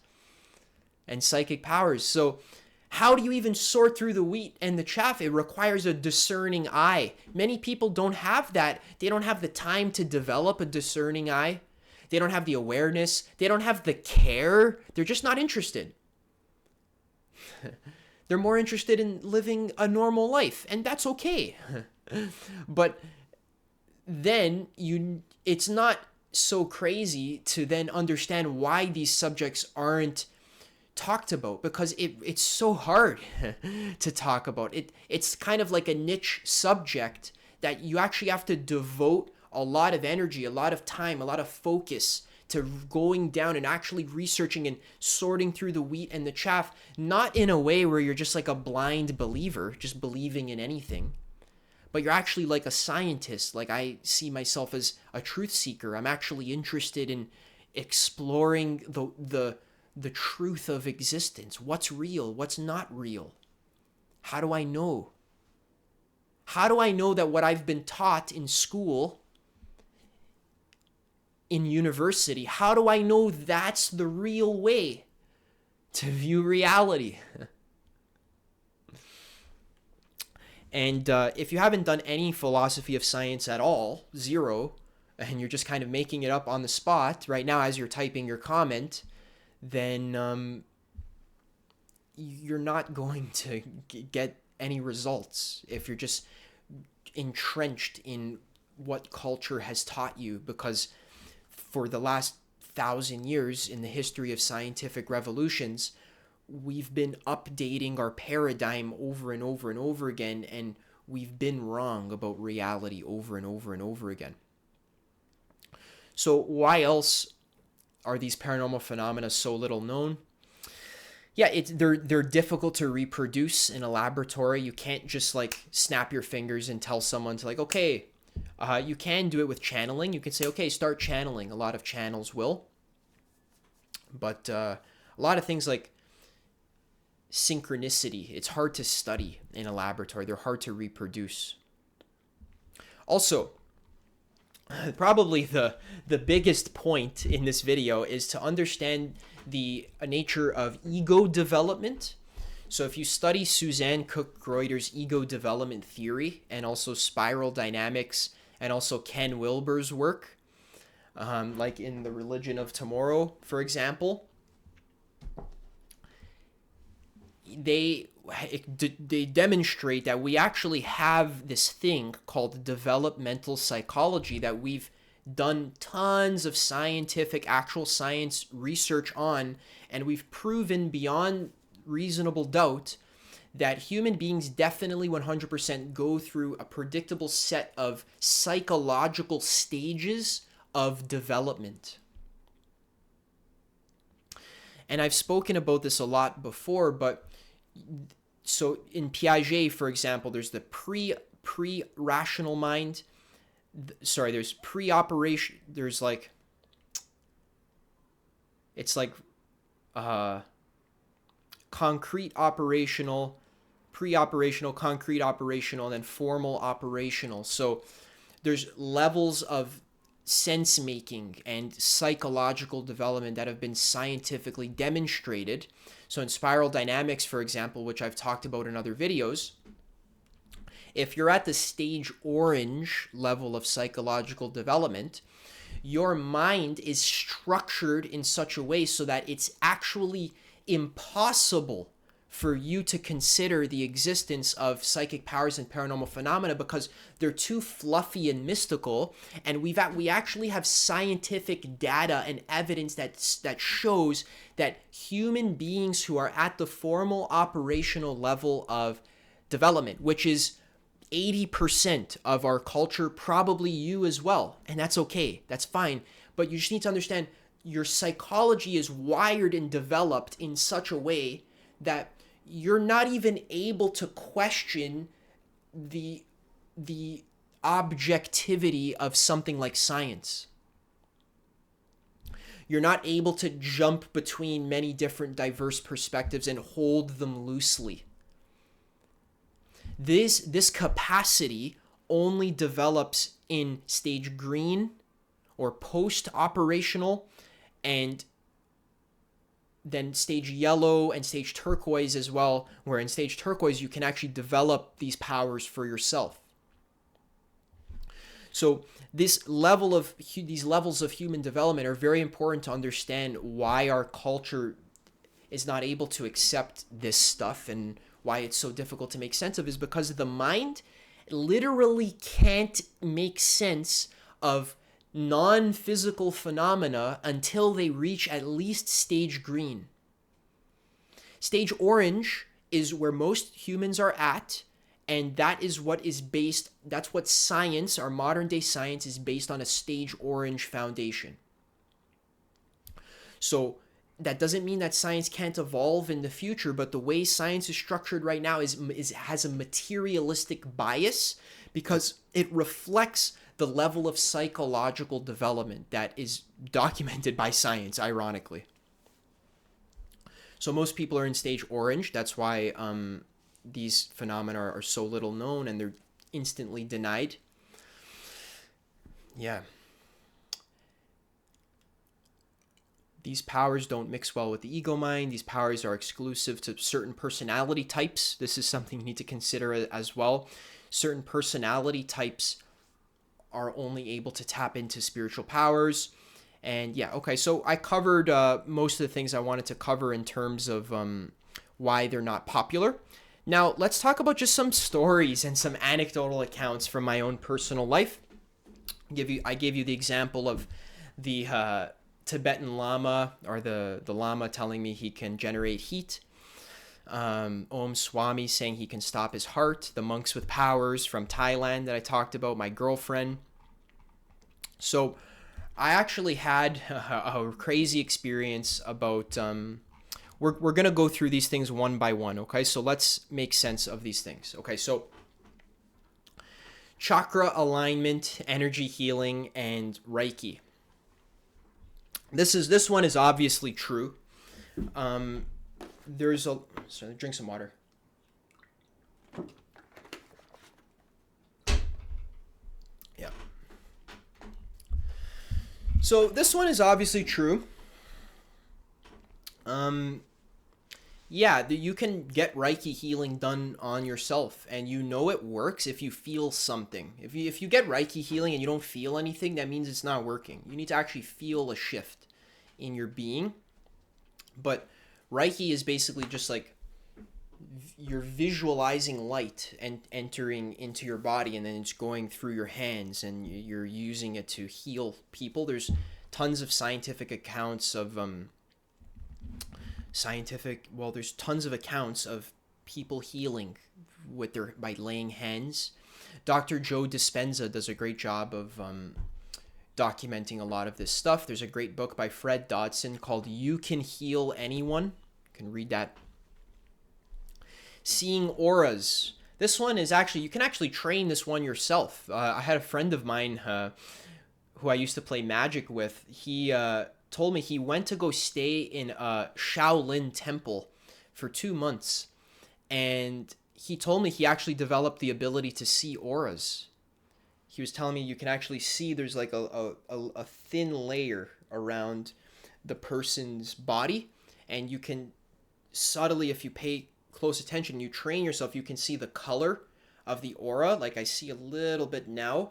and psychic powers. So how do you even sort through the wheat and the chaff? It requires a discerning eye. Many people don't have that. They don't have the time to develop a discerning eye. They don't have the awareness. They don't have the care. They're just not interested. They're more interested in living a normal life, and that's okay. But then it's not so crazy to then understand why these subjects aren't talked about, because it's so hard to talk about. It's kind of like a niche subject that you actually have to devote a lot of energy, a lot of time, a lot of focus to going down and actually researching and sorting through the wheat and the chaff, not in a way where you're just like a blind believer, just believing in anything, but you're actually like a scientist. I see myself as a truth seeker. I'm actually interested in exploring the truth of existence. What's real? What's not real? How do I know? How do I know that what I've been taught in school, in university, how do I know that's the real way to view reality? And if you haven't done any philosophy of science at all, zero, and you're just kind of making it up on the spot right now as you're typing your comment, then you're not going to get any results if you're just entrenched in what culture has taught you, because for the last 1,000 years in the history of scientific revolutions, we've been updating our paradigm over and over and over again, and we've been wrong about reality over and over and over again. So why else are these paranormal phenomena so little known? Yeah, they're difficult to reproduce in a laboratory. You can't just like snap your fingers and tell someone to like, okay, you can do it with channeling. You can say, okay, start channeling. A lot of channels will. But a lot of things like synchronicity, it's hard to study in a laboratory. They're hard to reproduce. Also, probably the biggest point in this video is to understand the nature of ego development. So if you study Suzanne Cook-Greuter's ego development theory, and also spiral dynamics, and also Ken Wilber's work, like in The Religion of Tomorrow, for example, they demonstrate that we actually have this thing called developmental psychology that we've done tons of scientific, actual science research on, and we've proven beyond reasonable doubt that human beings definitely 100% go through a predictable set of psychological stages of development. And I've spoken about this a lot before, but so in Piaget, for example, there's the pre-rational mind. There's pre-operation. There's like, it's like concrete operational, pre-operational, concrete operational, and then formal operational. So there's levels of sense making and psychological development that have been scientifically demonstrated. So in spiral dynamics, for example, which I've talked about in other videos, if you're at the stage orange level of psychological development, your mind is structured in such a way so that it's actually impossible for you to consider the existence of psychic powers and paranormal phenomena, because they're too fluffy and mystical, and we actually have scientific data and evidence that shows that human beings who are at the formal operational level of development, which is 80% of our culture, probably you as well, and that's okay, that's fine, but you just need to understand your psychology is wired and developed in such a way that you're not even able to question the objectivity of something like science. You're not able to jump between many different diverse perspectives and hold them loosely. This capacity only develops in stage green or post-operational, and then stage yellow and stage turquoise as well, where in stage turquoise you can actually develop these powers for yourself. So these levels of human development are very important to understand why our culture is not able to accept this stuff, and why it's so difficult to make sense of is because the mind literally can't make sense of non-physical phenomena until they reach at least stage green. Stage orange is where most humans are at, and that's what science, our modern day science, is based on, a stage orange foundation. So that doesn't mean that science can't evolve in the future, but the way science is structured right now has a materialistic bias, because it reflects the level of psychological development that is documented by science, ironically. So most people are in stage orange. That's why these phenomena are so little known, and they're instantly denied. Yeah. These powers don't mix well with the ego mind. These powers are exclusive to certain personality types. This is something you need to consider as well. Certain personality types are only able to tap into spiritual powers. And yeah, okay, so I covered most of the things I wanted to cover in terms of why they're not popular. Now, let's talk about just some stories and some anecdotal accounts from my own personal life. I gave you the example of the Tibetan Lama, or the Lama telling me he can generate heat. Om Swami saying he can stop his heart. The monks with powers from Thailand that I talked about. My girlfriend. So I actually had a crazy experience about. We're gonna go through these things one by one. Okay, so let's make sense of these things. Okay, so chakra alignment, energy healing, and Reiki. This one is obviously true. There's a sorry, drink some water. Yeah. So this one is obviously true. Yeah, you can get Reiki healing done on yourself, and you know it works if you feel something. If you get Reiki healing and you don't feel anything, that means it's not working. You need to actually feel a shift in your being. But Reiki is basically just like you're visualizing light and entering into your body, and then it's going through your hands, and you're using it to heal people. There's tons of scientific accounts of there's tons of accounts of people healing with their by laying hands. Dr. Joe Dispenza does a great job of documenting a lot of this stuff. There's a great book by Fred Dodson called You Can Heal Anyone. You can read that. Seeing auras. This one is actually, you can actually train this one yourself. I had a friend of mine who I used to play magic with. He told me he went to go stay in a Shaolin temple for 2 months, and he told me he actually developed the ability to see auras. He was telling me you can actually see there's like a thin layer around the person's body, and you can subtly, if you pay close attention, you train yourself, you can see the color of the aura. Like I see a little bit now.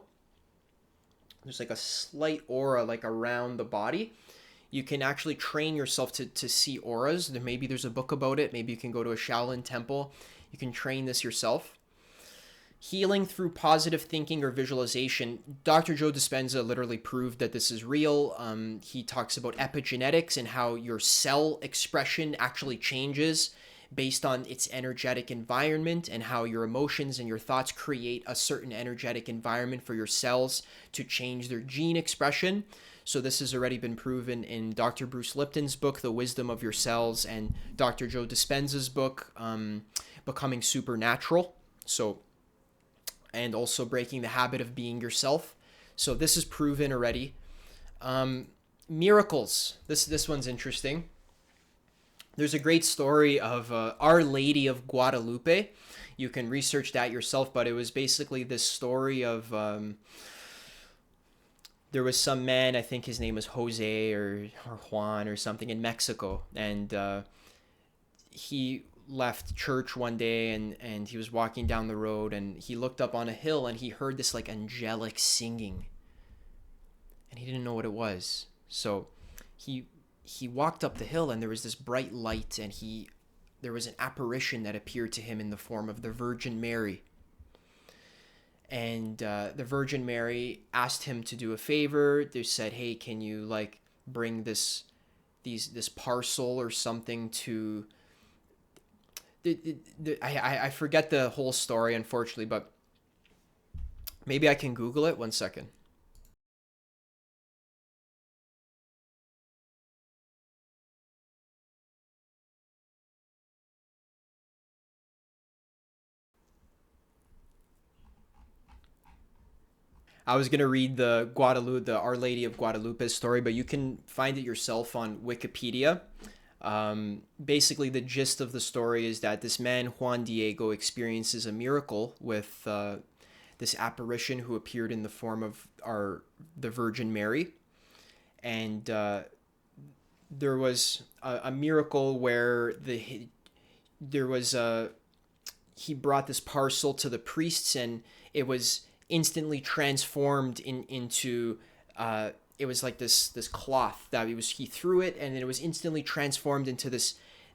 There's like a slight aura like around the body. You can actually train yourself to see auras. Maybe there's a book about it. Maybe you can go to a Shaolin temple. You can train this yourself. Healing through positive thinking or visualization. Dr. Joe Dispenza literally proved that this is real. He talks about epigenetics and how your cell expression actually changes based on its energetic environment, and how your emotions and your thoughts create a certain energetic environment for your cells to change their gene expression. So this has already been proven in Dr. Bruce Lipton's book, The Wisdom of Your Cells, and Dr. Joe Dispenza's book, Becoming Supernatural. So, and also Breaking the Habit of Being Yourself. So this is proven already. Miracles. This one's interesting. There's a great story of Our Lady of Guadalupe. You can research that yourself, but it was basically this story of there was some man, I think his name was Jose or Juan or something, in Mexico, and he left church one day, and he was walking down the road, and he looked up on a hill, and he heard this like angelic singing, and he didn't know what it was. So he walked up the hill, and there was this bright light, and there was an apparition that appeared to him in the form of the Virgin Mary. And the Virgin Mary asked him to do a favor. They said, "Hey, can you like bring this parcel or something to?" I forget the whole story, unfortunately, but maybe I can Google it. 1 second. I was gonna read the Our Lady of Guadalupe story, but you can find it yourself on Wikipedia. Basically, the gist of the story is that this man Juan Diego experiences a miracle with this apparition who appeared in the form of the Virgin Mary, and there was a miracle where there was he brought this parcel to the priests, and it was instantly transformed into it was like this cloth that he threw it, and it was instantly transformed into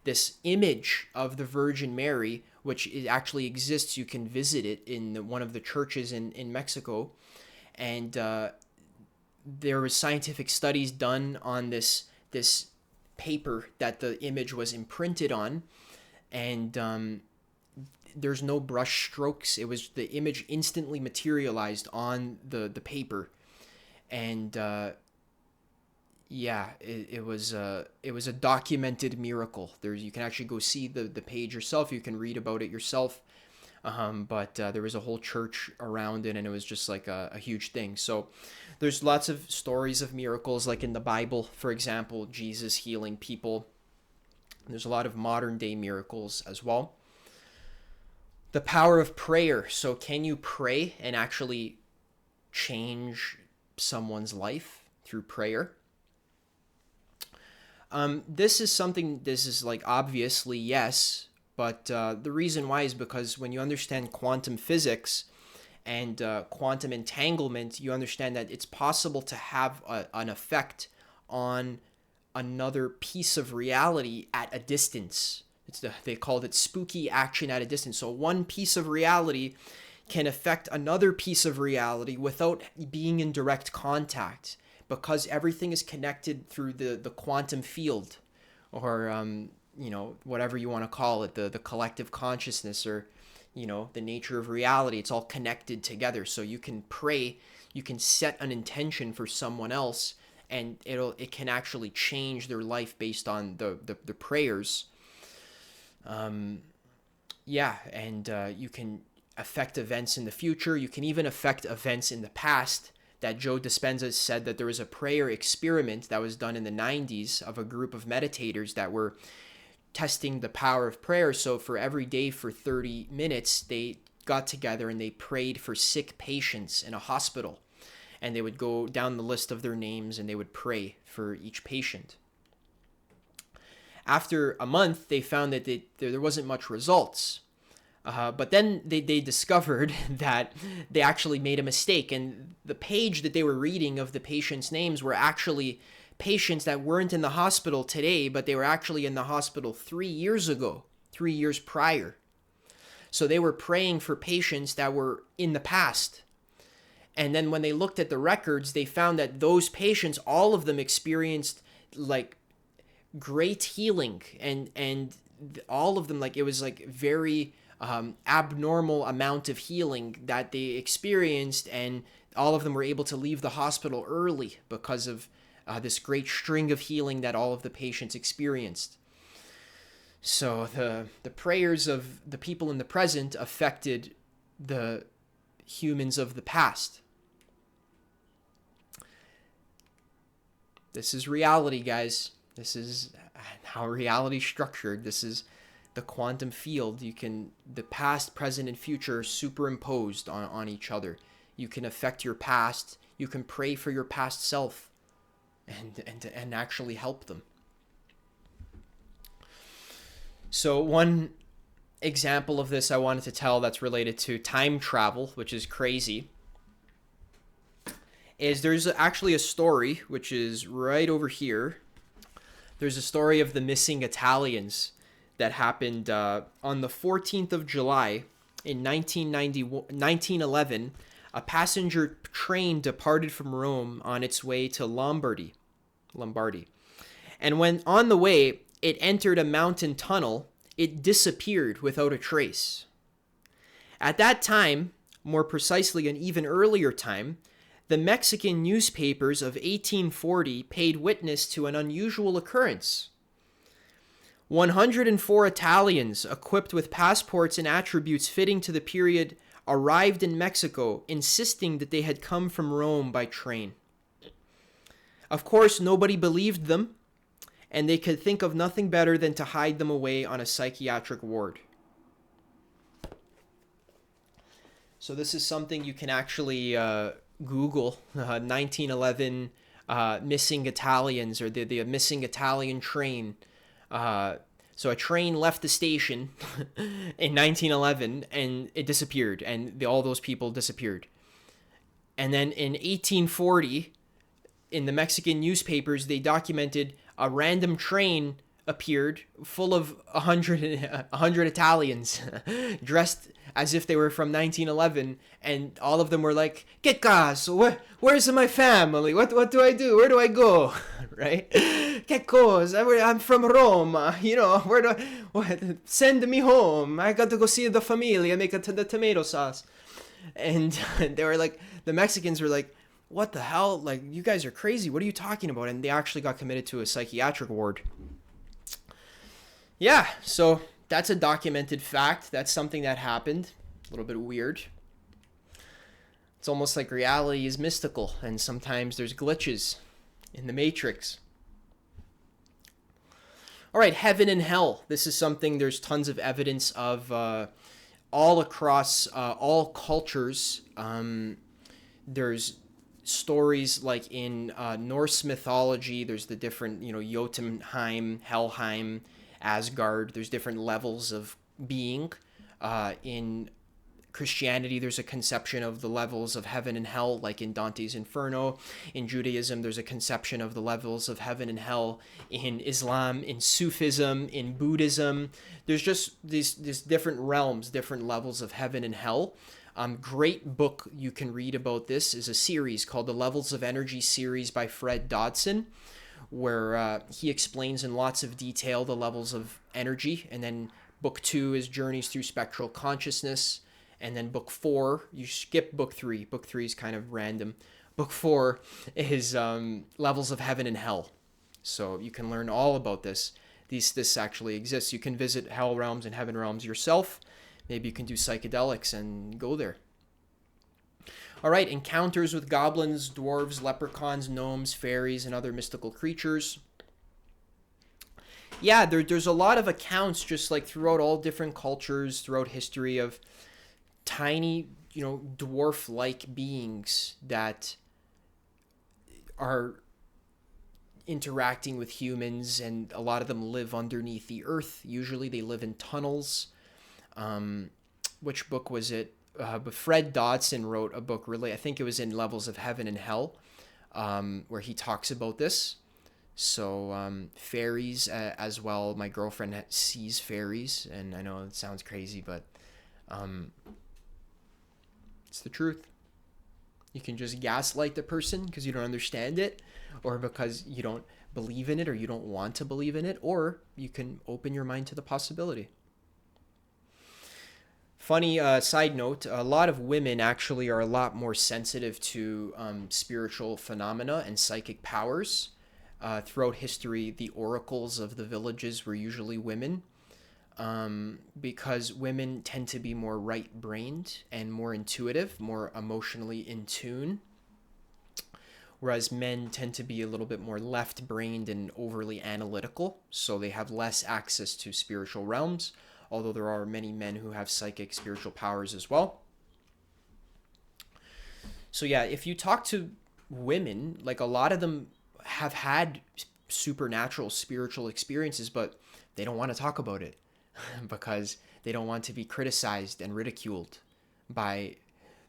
this image of the Virgin Mary, which actually exists. You can visit it in one of the churches in Mexico. And there was scientific studies done on this paper that the image was imprinted on. And there's no brush strokes. It was the image instantly materialized on the paper. And it was a documented miracle. You can actually go see the page yourself. You can read about it yourself. But there was a whole church around it, and it was just like a huge thing. So there's lots of stories of miracles, like in the Bible, for example, Jesus healing people. There's a lot of modern day miracles as well. The power of prayer. So can you pray and actually change someone's life through prayer? This is like obviously yes, but the reason why is because when you understand quantum physics and quantum entanglement, you understand that it's possible to have an effect on another piece of reality at a distance. They called it spooky action at a distance. So one piece of reality can affect another piece of reality without being in direct contact, because everything is connected through the quantum field, or whatever you want to call it, the collective consciousness, or the nature of reality. It's all connected together. So you can pray, you can set an intention for someone else, and it can actually change their life based on the prayers. And you can affect events in the future. You can even affect events in the past. That Joe Dispenza said that there was a prayer experiment that was done in the 90s of a group of meditators that were testing the power of prayer. So for every day for 30 minutes, they got together and they prayed for sick patients in a hospital. And they would go down the list of their names and they would pray for each patient. After a month, they found that there wasn't much results. But then they discovered that they actually made a mistake. And the page that they were reading of the patients' names were actually patients that weren't in the hospital today, but they were actually in the hospital 3 years ago, 3 years prior. So they were praying for patients that were in the past. And then when they looked at the records, they found that those patients, all of them experienced like great healing, and all of them, like, it was like very abnormal amount of healing that they experienced, and all of them were able to leave the hospital early because of this great string of healing that all of the patients experienced. So the prayers of the people in the present affected the humans of the past. This is reality, guys. This is how reality is structured. This is the quantum field. The past, present, and future are superimposed on each other. You can affect your past. You can pray for your past self and actually help them. So one example of this I wanted to tell that's related to time travel, which is crazy, is there's actually a story, which is right over here. There's a story of the missing Italians that happened on the 14th of July in 1911. A passenger train departed from Rome on its way to Lombardy. And when on the way, it entered a mountain tunnel, it disappeared without a trace. At that time, more precisely an even earlier time, the Mexican newspapers of 1840 paid witness to an unusual occurrence. 104 Italians, equipped with passports and attributes fitting to the period, arrived in Mexico, insisting that they had come from Rome by train. Of course, nobody believed them, and they could think of nothing better than to hide them away on a psychiatric ward. So this is something you can actually Google, 1911 missing Italians, or the missing Italian train. So a train left the station in 1911 and it disappeared, and all those people disappeared. And then in 1840, in the Mexican newspapers, they documented a random train appeared full of 100 Italians dressed as if they were from 1911, and all of them were like, "Que caso? Where's my family? What do I do? Where do I go?" Right? "Que cosa? I'm from Rome. Where do send me home? I got to go see the family and make the tomato sauce." And they were like, the Mexicans were like, "What the hell? Like, you guys are crazy. What are you talking about?" And they actually got committed to a psychiatric ward. Yeah, so that's a documented fact. That's something that happened. A little bit weird. It's almost like reality is mystical, and sometimes there's glitches in the matrix. All right, heaven and hell. This is something there's tons of evidence of all across all cultures. There's stories like in Norse mythology. There's the different, Jotunheim, Helheim, Asgard. There's different levels of being. In Christianity, there's a conception of the levels of heaven and hell, like in Dante's Inferno. In Judaism, there's a conception of the levels of heaven and hell. In Islam, in Sufism, in Buddhism, there's just these different realms, different levels of heaven and hell. Great book you can read about this is a series called The Levels of Energy series by Fred Dodson, where he explains in lots of detail the levels of energy. And then book 2 is Journeys Through Spectral Consciousness. And then book 4, you skip book 3. Book 3 is kind of random. Book 4 is Levels of Heaven and Hell. So you can learn all about this. This actually exists. You can visit hell realms and heaven realms yourself. Maybe you can do psychedelics and go there. All right, encounters with goblins, dwarves, leprechauns, gnomes, fairies, and other mystical creatures. Yeah, there's a lot of accounts just like throughout all different cultures, throughout history of tiny, dwarf-like beings that are interacting with humans, and a lot of them live underneath the earth. Usually they live in tunnels. Which book was it? But Fred Dodson wrote a book, really, I think it was in Levels of Heaven and Hell, where he talks about this. So fairies as well. My girlfriend sees fairies, and I know it sounds crazy, but it's the truth. You can just gaslight the person because you don't understand it, or because you don't believe in it, or you don't want to believe in it, or you can open your mind to the possibility. Funny side note, a lot of women actually are a lot more sensitive to spiritual phenomena and psychic powers. Throughout history, the oracles of the villages were usually women, because women tend to be more right-brained and more intuitive, more emotionally in tune, whereas men tend to be a little bit more left-brained and overly analytical, so they have less access to spiritual realms, although there are many men who have psychic spiritual powers as well. So yeah, if you talk to women, like a lot of them have had supernatural spiritual experiences, but they don't want to talk about it because they don't want to be criticized and ridiculed by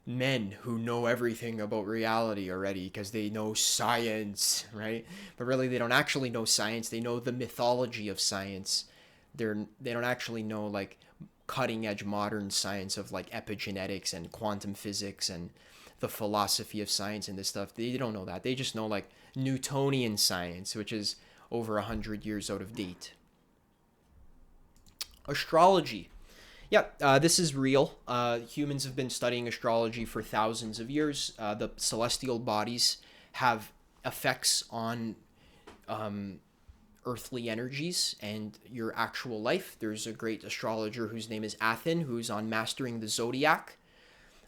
men who know everything about reality already because they know science, right? But really they don't actually know science. They know the mythology of science. They don't actually know like cutting edge modern science of like epigenetics and quantum physics and the philosophy of science and this stuff. They don't know that. They just know like Newtonian science, which is over 100 years out of date. Astrology. Yeah, this is real. Humans have been studying astrology for thousands of years. The celestial bodies have effects on earthly energies and your actual life. There's a great astrologer whose name is Athen, who's on Mastering the Zodiac.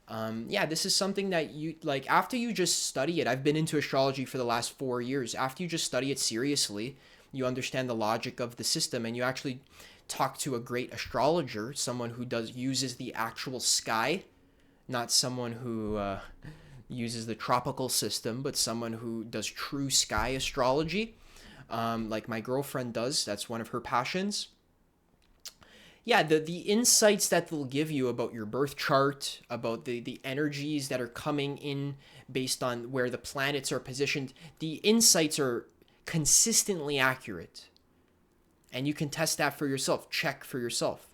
Yeah, this is something that you, like, after you just study it, I've been into astrology for the last 4 years. After you just study it seriously, you understand the logic of the system, and you actually talk to a great astrologer, someone who uses the actual sky, not someone who uses the tropical system, but someone who does true sky astrology, like my girlfriend does. That's one of her passions. Yeah, the insights that they'll give you about your birth chart, about the energies that are coming in based on where the planets are positioned, the insights are consistently accurate. And you can test that for yourself. Check for yourself.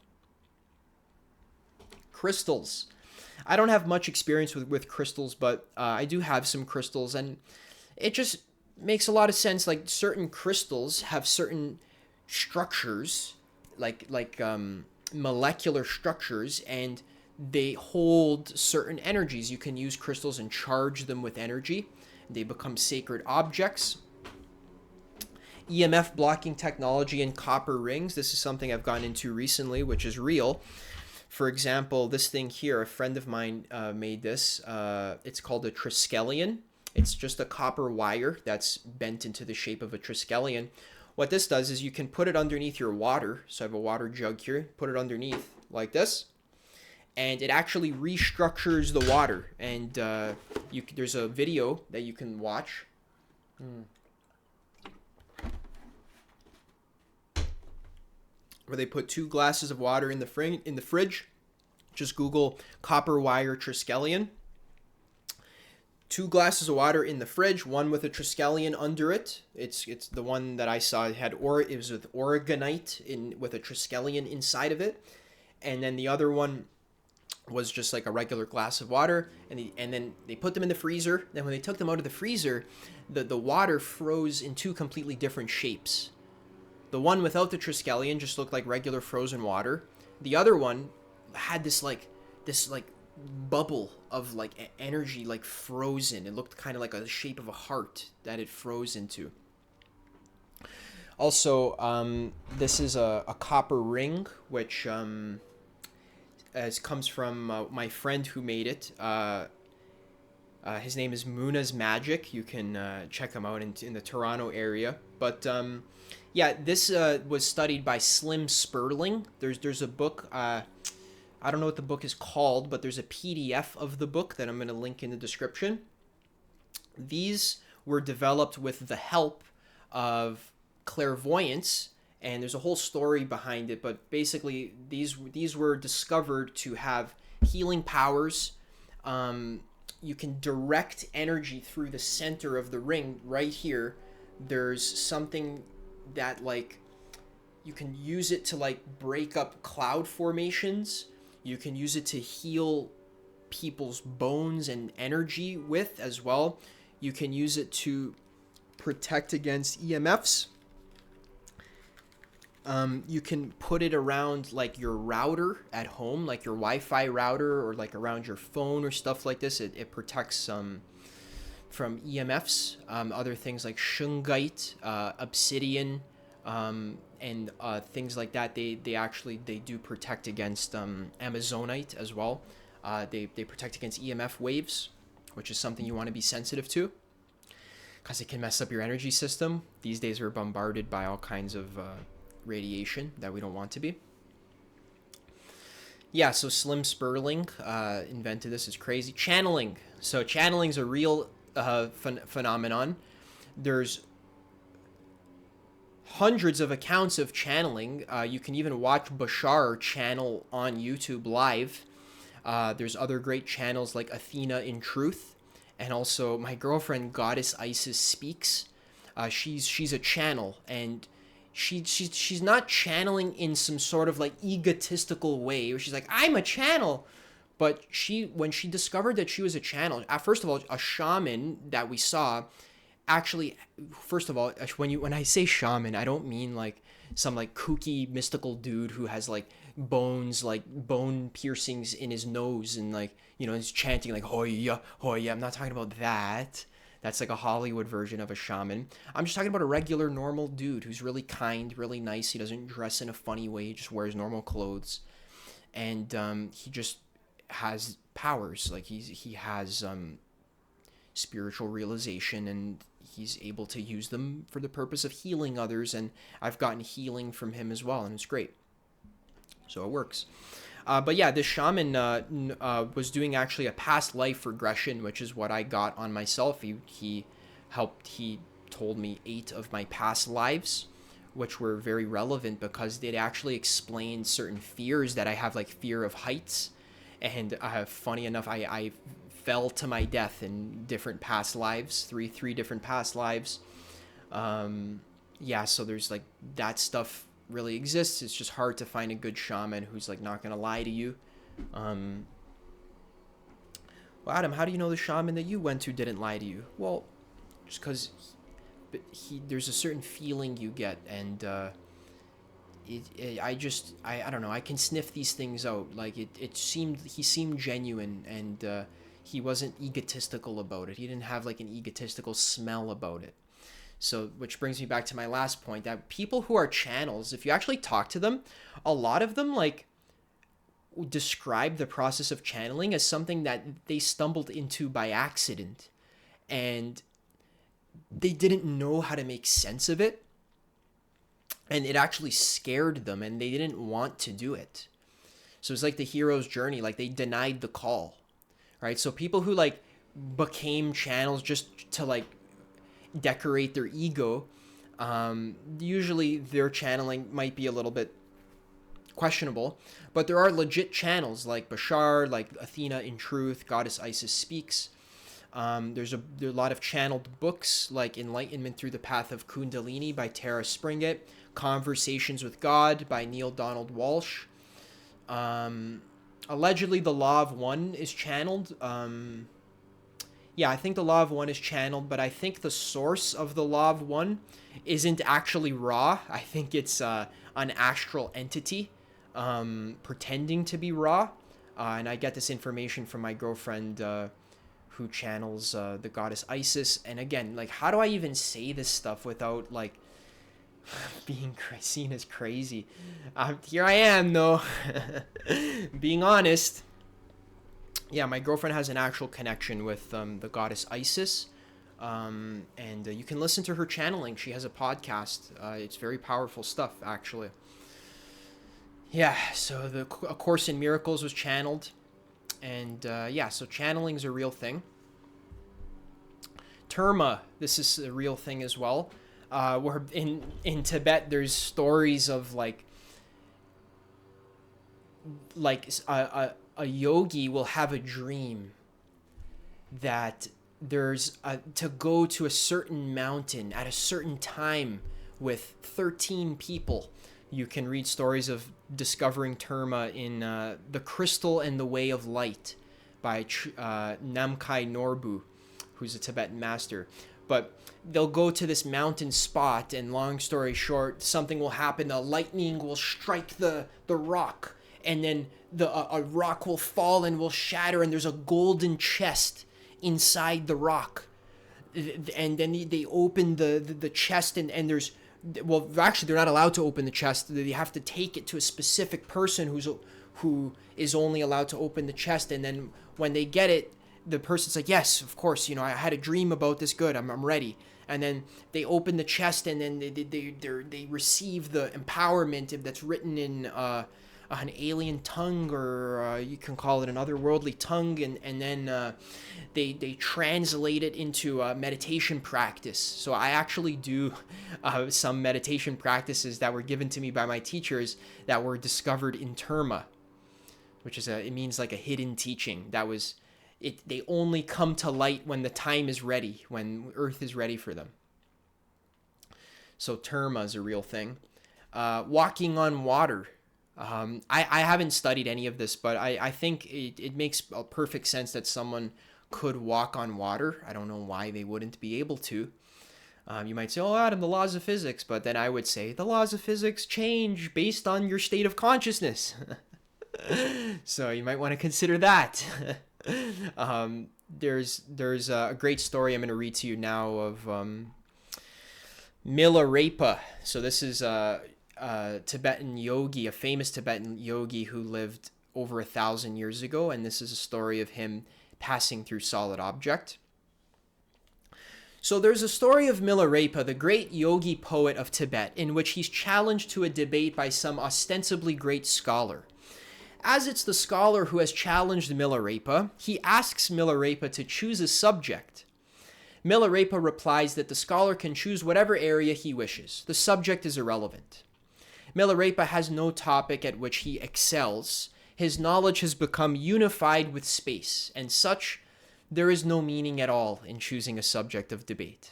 Crystals. I don't have much experience with crystals, but I do have some crystals, and it just makes a lot of sense. Like certain crystals have certain structures, like molecular structures, and they hold certain energies. You can use crystals and charge them with energy. They become sacred objects. EMF blocking technology and copper rings. This is something I've gone into recently, which is real. For example, this thing here, a friend of mine made this. It's called a triskelion. It's just a copper wire that's bent into the shape of a triskelion. What this does is you can put it underneath your water. So I have a water jug here. Put it underneath like this. And it actually restructures the water. And there's a video that you can watch. Where they put 2 glasses of water in the fridge. Just Google copper wire triskelion. 2 glasses of water in the fridge, one with a triskelion under it. It's the one that I saw. It was with Oregonite with a triskelion inside of it, and then the other one was just like a regular glass of water. And then they put them in the freezer. Then when they took them out of the freezer, the water froze in 2 completely different shapes. The one without the triskelion just looked like regular frozen water. The other one had this bubble of like energy, like frozen. It looked kind of like a shape of a heart that it froze into. Also, this is a copper ring, which comes from my friend who made it. His name is Muna's Magic. You can check him out in the Toronto area. But yeah, this was studied by Slim Sperling. There's a book. I don't know what the book is called, but there's a PDF of the book that I'm going to link in the description. These were developed with the help of clairvoyance, and there's a whole story behind it. But basically, these were discovered to have healing powers. You can direct energy through the center of the ring right here. There's something that like you can use it to like break up cloud formations. You can use it to heal people's bones and energy with as well. You can use it to protect against EMFs. You can put it around like your router at home, like your Wi-Fi router, or like around your phone or stuff like this. It protects from EMFs. Other things like shungite, obsidian, and things like that. They do protect against Amazonite as well. They protect against EMF waves, which is something you want to be sensitive to, because it can mess up your energy system. These days we're bombarded by all kinds of radiation that we don't want to be. Yeah, so Slim Sperling invented this. It's crazy. Channeling. So channeling's a real phenomenon. There's hundreds of accounts of channeling. You can even watch Bashar channel on YouTube live. There's other great channels like Athena in Truth, and also my girlfriend Goddess Isis Speaks. She's a channel, and she's not channeling in some sort of like egotistical way where she's like, I'm a channel. But when she discovered that she was a channel, first of all, a shaman that we saw, actually, first of all, when I say shaman, I don't mean like some like kooky mystical dude who has like bones, like bone piercings in his nose, and like, you know, he's chanting like hoya hoya. I'm not talking about that. That's like a Hollywood version of a shaman. I'm just talking about a regular normal dude who's really kind, really nice. He doesn't dress in a funny way. He just wears normal clothes, and he just has powers. Like he has spiritual realization, and he's able to use them for the purpose of healing others. And I've gotten healing from him as well, and it's great. So it works. But yeah, this shaman was doing actually a past life regression, which is what I got on myself. He told me 8 of my past lives, which were very relevant because it actually explained certain fears that I have, like fear of heights. And funny enough, I fell to my death in different past lives, three different past lives. Yeah, so there's like that stuff really exists. It's just hard to find a good shaman who's like not gonna lie to you. Well, Adam, how do you know the shaman that you went to didn't lie to you? Well, just because there's a certain feeling you get, and I don't know. I can sniff these things out. Like he seemed genuine, and he wasn't egotistical about it. He didn't have like an egotistical smell about it. So, which brings me back to my last point, that people who are channels, if you actually talk to them, a lot of them like describe the process of channeling as something that they stumbled into by accident, and they didn't know how to make sense of it, and it actually scared them, and they didn't want to do it. So it's like the hero's journey, like they denied the call, right? So people who like became channels just to like decorate their ego, usually their channeling might be a little bit questionable, but there are legit channels like Bashar, like Athena in Truth, Goddess Isis Speaks. There's a lot of channeled books like Enlightenment Through the Path of Kundalini by Tara Springett, Conversations with God by Neil Donald Walsh. Allegedly, the Law of One is channeled. Yeah, I think the Law of One is channeled, but I think the source of the Law of One isn't actually Ra. I think it's an astral entity pretending to be Ra. And I get this information from my girlfriend who channels the goddess Isis. And again, like, how do I even say this stuff without, like, being seen as crazy? Here I am, though, being honest. Yeah, my girlfriend has an actual connection with the goddess Isis, and you can listen to her channeling. She has a podcast. It's very powerful stuff, actually. Yeah, so A Course in Miracles was channeled, and yeah, so channeling is a real thing. Terma, this is a real thing as well. Where in Tibet, there's stories of like a yogi will have a dream that there's to go to a certain mountain at a certain time with 13 people. You can read stories of discovering Terma in The Crystal and the Way of Light by Namkhai Norbu, who's a Tibetan master. But they'll go to this mountain spot, and long story short, something will happen. A lightning will strike the rock, and then a rock will fall and will shatter, and there's a golden chest inside the rock. And then they open the chest, and there's, well, actually they're not allowed to open the chest. They have to take it to a specific person who is only allowed to open the chest. And then when they get it, the person's like, yes, of course, I had a dream about this. Good, I'm ready. And then they open the chest, and then they receive the empowerment that's written in an alien tongue, or you can call it an otherworldly tongue, and then they translate it into a meditation practice. So I actually do some meditation practices that were given to me by my teachers that were discovered in Terma, which is it means like a hidden teaching. That was it. They only come to light when the time is ready, when Earth is ready for them. So Terma is a real thing. Walking on water. I haven't studied any of this, but I think it makes a perfect sense that someone could walk on water. I don't know why they wouldn't be able to. You might say, oh, Adam, the laws of physics. But then I would say the laws of physics change based on your state of consciousness. So you might want to consider that. There's a great story I'm going to read to you now of Milarepa. So this is a Tibetan yogi, a famous Tibetan yogi who lived over 1,000 years ago, and this is a story of him passing through solid object. So there's a story of Milarepa, the great yogi poet of Tibet, in which he's challenged to a debate by some ostensibly great scholar. As it's the scholar who has challenged Milarepa, he asks Milarepa to choose a subject. Milarepa replies that the scholar can choose whatever area he wishes. The subject is irrelevant. Milarepa has no topic at which he excels. His knowledge has become unified with space, and such, there is no meaning at all in choosing a subject of debate.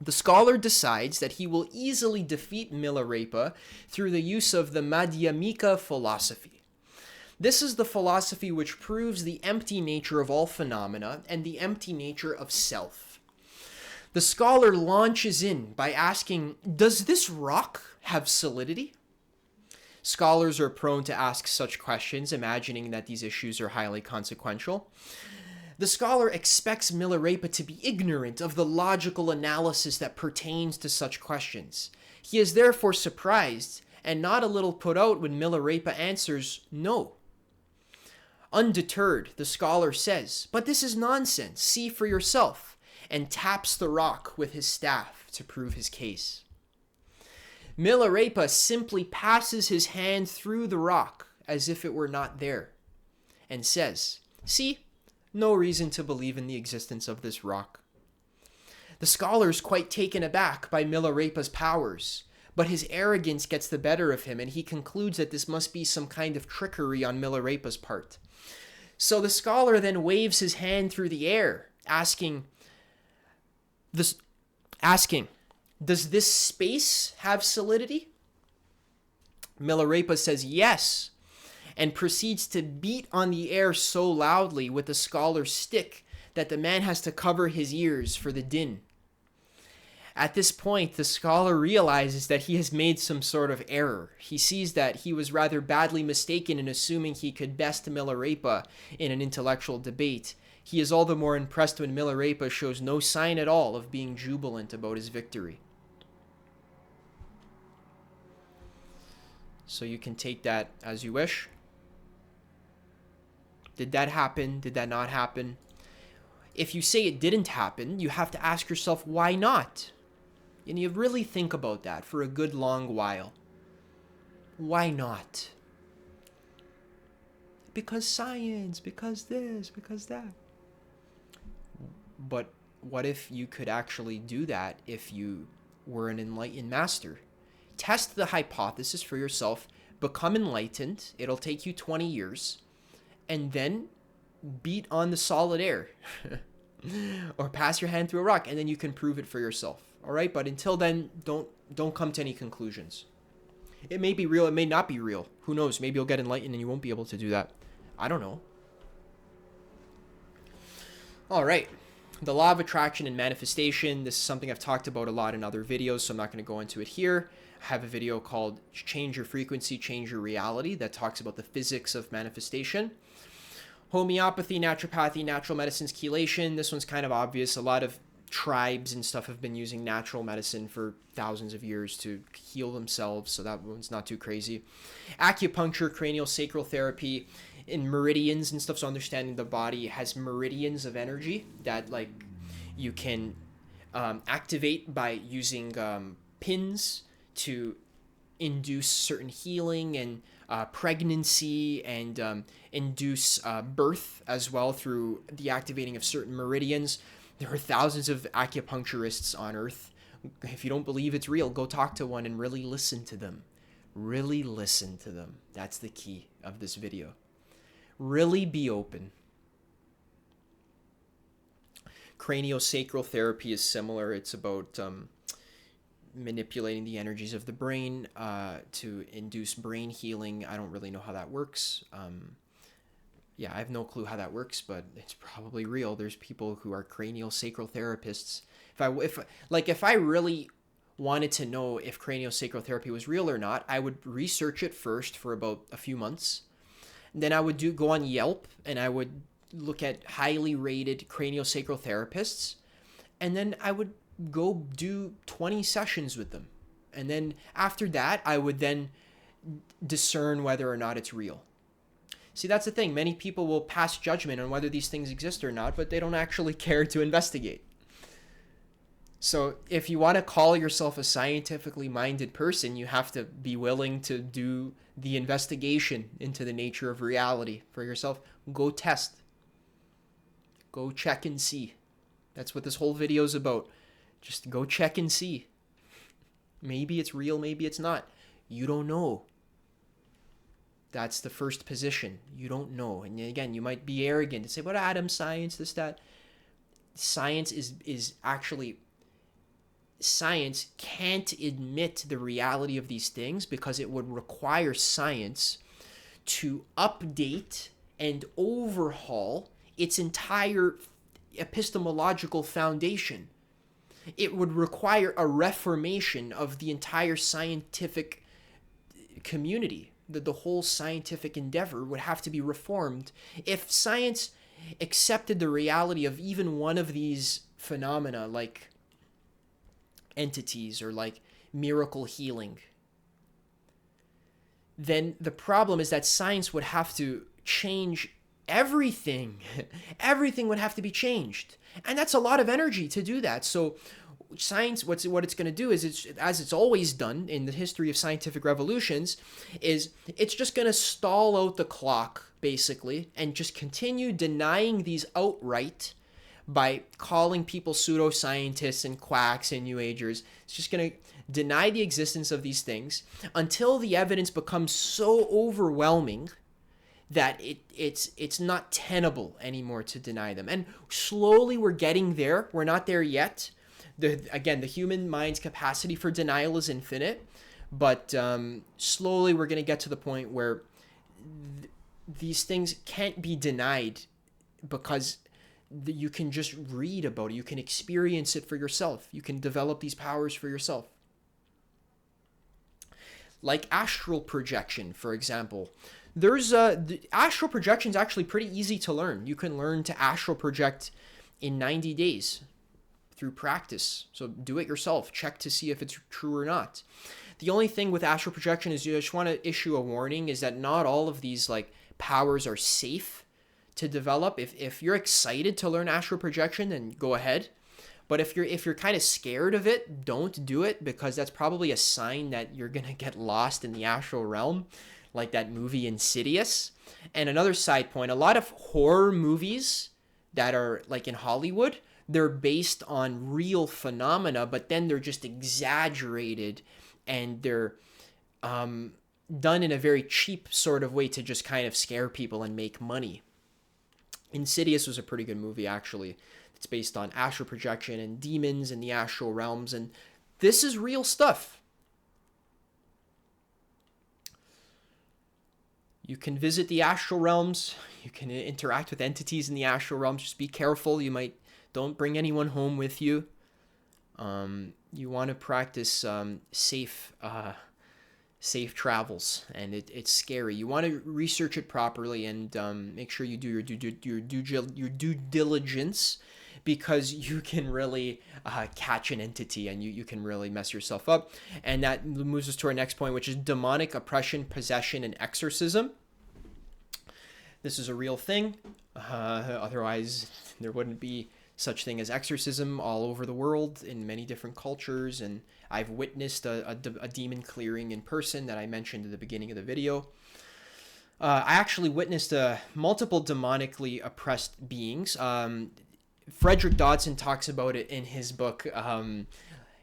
The scholar decides that he will easily defeat Milarepa through the use of the Madhyamika philosophy. This is the philosophy which proves the empty nature of all phenomena and the empty nature of self. The scholar launches in by asking, does this rock have solidity? Scholars are prone to ask such questions, imagining that these issues are highly consequential. The scholar expects Milarepa to be ignorant of the logical analysis that pertains to such questions. He is therefore surprised and not a little put out when Milarepa answers no. Undeterred, the scholar says, "But this is nonsense. See for yourself," and taps the rock with his staff to prove his case. Milarepa simply passes his hand through the rock as if it were not there and says, "See, no reason to believe in the existence of this rock." The scholar is quite taken aback by Milarepa's powers, but his arrogance gets the better of him and he concludes that this must be some kind of trickery on Milarepa's part. So the scholar then waves his hand through the air, asking, does this space have solidity? Milarepa says yes, and proceeds to beat on the air so loudly with the scholar's stick that the man has to cover his ears for the din. At this point, the scholar realizes that he has made some sort of error. He sees that he was rather badly mistaken in assuming he could best Milarepa in an intellectual debate. He is all the more impressed when Milarepa shows no sign at all of being jubilant about his victory. So you can take that as you wish. Did that happen? Did that not happen? If you say it didn't happen, you have to ask yourself, why not? And you really think about that for a good long while. Why not? Because science, because this, because that. But what if you could actually do that if you were an enlightened master? Test the hypothesis for yourself, become enlightened, it'll take you 20 years, and then beat on the solid air. Or pass your hand through a rock, and then you can prove it for yourself. All right, but until then, don't come to any conclusions. It may be real, it may not be real. Who knows? Maybe you'll get enlightened and you won't be able to do that. I don't know. All right, the law of attraction and manifestation. This is something I've talked about a lot in other videos, so I'm not going to go into it here. I have a video called Change Your Frequency, Change Your Reality that talks about the physics of manifestation. Homeopathy, naturopathy, natural medicines, chelation. This one's kind of obvious. A lot of tribes and stuff have been using natural medicine for thousands of years to heal themselves, so that one's not too crazy. Acupuncture, cranial sacral therapy, in meridians and stuff, so understanding the body has meridians of energy that like you can activate by using pins to induce certain healing and pregnancy and induce birth as well through the activating of certain meridians. There are thousands of acupuncturists on Earth. If you don't believe it's real, go talk to one and really listen to them. Really listen to them. That's the key of this video. Really be open. Craniosacral therapy is similar. It's about manipulating the energies of the brain to induce brain healing. I don't really know how that works. Yeah, I have no clue how that works, but it's probably real. There's people who are cranial sacral therapists. If I really wanted to know if cranial sacral therapy was real or not, I would research it first for about a few months. Then I would go on Yelp and I would look at highly rated cranial sacral therapists, and then I would go do 20 sessions with them. And then after that, I would then discern whether or not it's real. See, that's the thing. Many people will pass judgment on whether these things exist or not, but they don't actually care to investigate. So if you want to call yourself a scientifically minded person, you have to be willing to do the investigation into the nature of reality for yourself. Go test. Go check and see. That's what this whole video is about. Just go check and see. Maybe it's real, maybe it's not. You don't know. That's the first position. You don't know. And again, you might be arrogant and say, "But Adam, science, this, that." Science is actually science can't admit the reality of these things because it would require science to update and overhaul its entire epistemological foundation. It would require a reformation of the entire scientific community. The whole scientific endeavor would have to be reformed if science accepted the reality of even one of these phenomena, like entities or like miracle healing. Then the problem is that science would have to change everything. Everything would have to be changed. And that's a lot of energy to do that. So science, what it's going to do is, as it's always done in the history of scientific revolutions, is it's just going to stall out the clock, basically, and just continue denying these outright by calling people pseudoscientists and quacks and new agers. It's just going to deny the existence of these things until the evidence becomes so overwhelming that it's not tenable anymore to deny them. And slowly we're getting there. We're not there yet. The human mind's capacity for denial is infinite, but slowly we're going to get to the point where these things can't be denied because you can just read about it. You can experience it for yourself. You can develop these powers for yourself. Like astral projection, for example. The astral projection is actually pretty easy to learn. You can learn to astral project in 90 days through practice. So do it yourself. Check to see if it's true or not. The only thing with astral projection is, you just want to issue a warning, is that not all of these like powers are safe to develop. If you're excited to learn astral projection, then go ahead. But if you're kind of scared of it, don't do it, because that's probably a sign that you're going to get lost in the astral realm, like that movie Insidious. And another side point, a lot of horror movies that are like in Hollywood, they're based on real phenomena, but then they're just exaggerated, and they're done in a very cheap sort of way to just kind of scare people and make money. Insidious was a pretty good movie, actually. It's based on astral projection and demons and the astral realms, and this is real stuff. You can visit the astral realms. You can interact with entities in the astral realms. Just be careful. Don't bring anyone home with you. You want to practice safe travels, and it's scary. You want to research it properly and make sure you do your due diligence, because you can really catch an entity, and you can really mess yourself up. And that moves us to our next point, which is demonic oppression, possession, and exorcism. This is a real thing. Otherwise, there wouldn't be such thing as exorcism all over the world in many different cultures. And I've witnessed a demon clearing in person that I mentioned at the beginning of the video. I actually witnessed multiple demonically oppressed beings. Frederick Dodson talks about it in his book,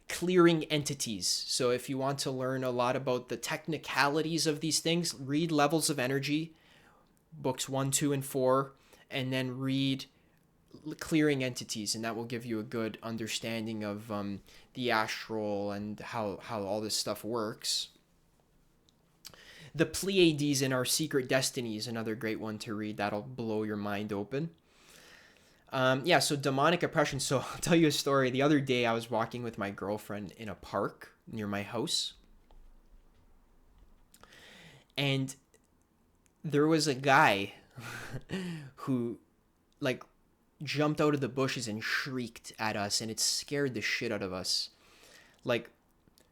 Clearing Entities. So if you want to learn a lot about the technicalities of these things, read Levels of Energy, books 1, 2, and 4, and then read Clearing Entities, and that will give you a good understanding of the astral and how all this stuff works. The Pleiades in Our Secret Destiny is another great one to read. That'll blow your mind open. So demonic oppression. So I'll tell you a story. The other day I was walking with my girlfriend in a park near my house, and there was a guy who like jumped out of the bushes and shrieked at us, and it scared the shit out of us. Like,